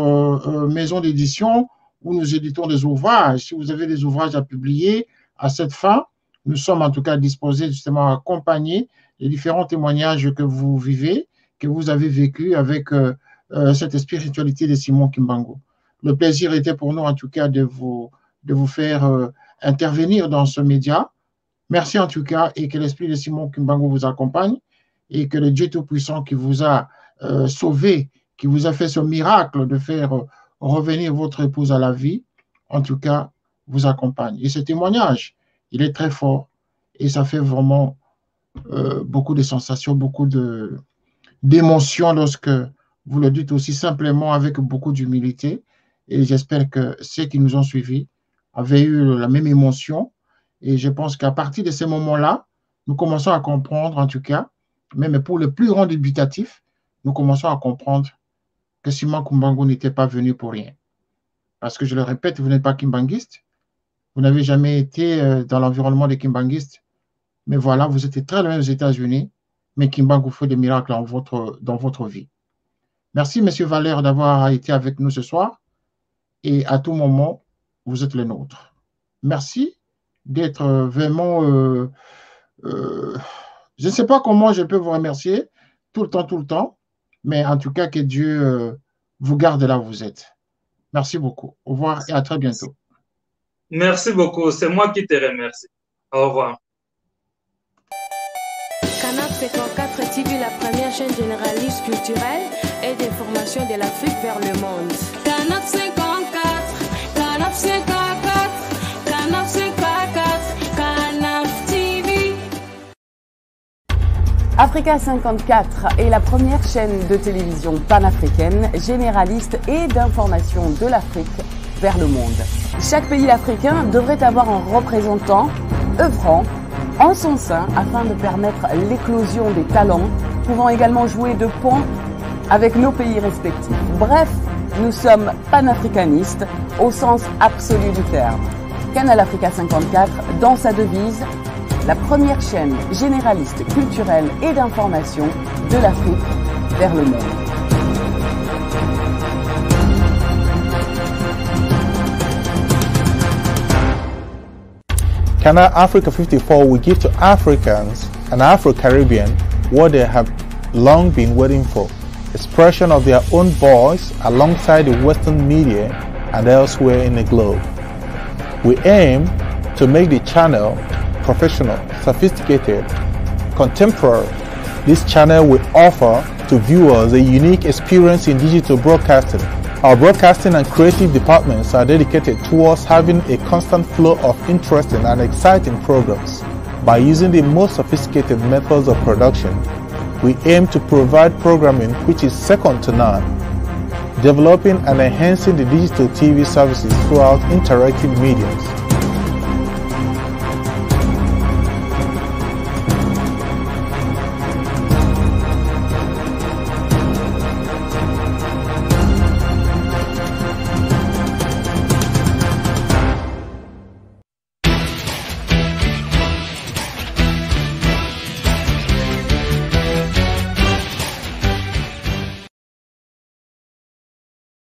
Speaker 1: maison d'édition où nous éditons des ouvrages. Si vous avez des ouvrages à publier à cette fin, nous sommes en tout cas disposés justement à accompagner les différents témoignages que vous vivez, que vous avez vécu avec cette spiritualité de Simon Kimbangu. Le plaisir était pour nous en tout cas de vous faire intervenir dans ce média. Merci en tout cas et que l'esprit de Simon Kimbangu vous accompagne et que le Dieu Tout-Puissant qui vous a sauvé, qui vous a fait ce miracle de faire revenir votre épouse à la vie, en tout cas, vous accompagne. Et ce témoignage, il est très fort et ça fait vraiment beaucoup de sensations, beaucoup d'émotions lorsque vous le dites aussi simplement avec beaucoup d'humilité. Et j'espère que ceux qui nous ont suivis avaient eu la même émotion. Et je pense qu'à partir de ces moments-là, nous commençons à comprendre, en tout cas, même pour le plus grand dubitatif, nous commençons à comprendre que Simon Kimbangu n'était pas venu pour rien. Parce que je le répète, vous n'êtes pas kimbanguiste, vous n'avez jamais été dans l'environnement des kimbanguistes, mais voilà, vous êtes très loin aux États-Unis, mais Kimbangu fait des miracles dans votre vie. Merci, M. Valère, d'avoir été avec nous ce soir, et à tout moment, vous êtes le nôtre. Merci d'être vraiment... je ne sais pas comment je peux vous remercier tout le temps, mais en tout cas, que Dieu vous garde là où vous êtes. Merci beaucoup. Au revoir et à très bientôt.
Speaker 2: Merci beaucoup. C'est moi qui te remercie. Au revoir.
Speaker 3: Canal 54 TV, la première chaîne généraliste culturelle et d'information de l'Afrique vers le monde. Canal 54, Canal 54, Canal 54, Canal TV.
Speaker 4: Africa 54 est la première chaîne de télévision panafricaine, généraliste et d'information de l'Afrique vers le monde. Chaque pays africain devrait avoir un représentant œuvrant en son sein afin de permettre l'éclosion des talents, pouvant également jouer de pont avec nos pays respectifs. Bref, nous sommes panafricanistes au sens absolu du terme. Canal Africa 54, dans sa devise, la première chaîne généraliste culturelle et d'information de l'Afrique vers le monde.
Speaker 5: Canal Africa 54 will give to Africans and Afro-Caribbean what they have long been waiting for, expression of their own voice alongside the Western media and elsewhere in the globe. We aim to make the channel professional, sophisticated, contemporary. This channel will offer to viewers a unique experience in digital broadcasting. Our broadcasting and creative departments are dedicated towards having a constant flow of interesting and exciting programs. By using the most sophisticated methods of production, we aim to provide programming which is second to none, developing and enhancing the digital TV services throughout interactive mediums.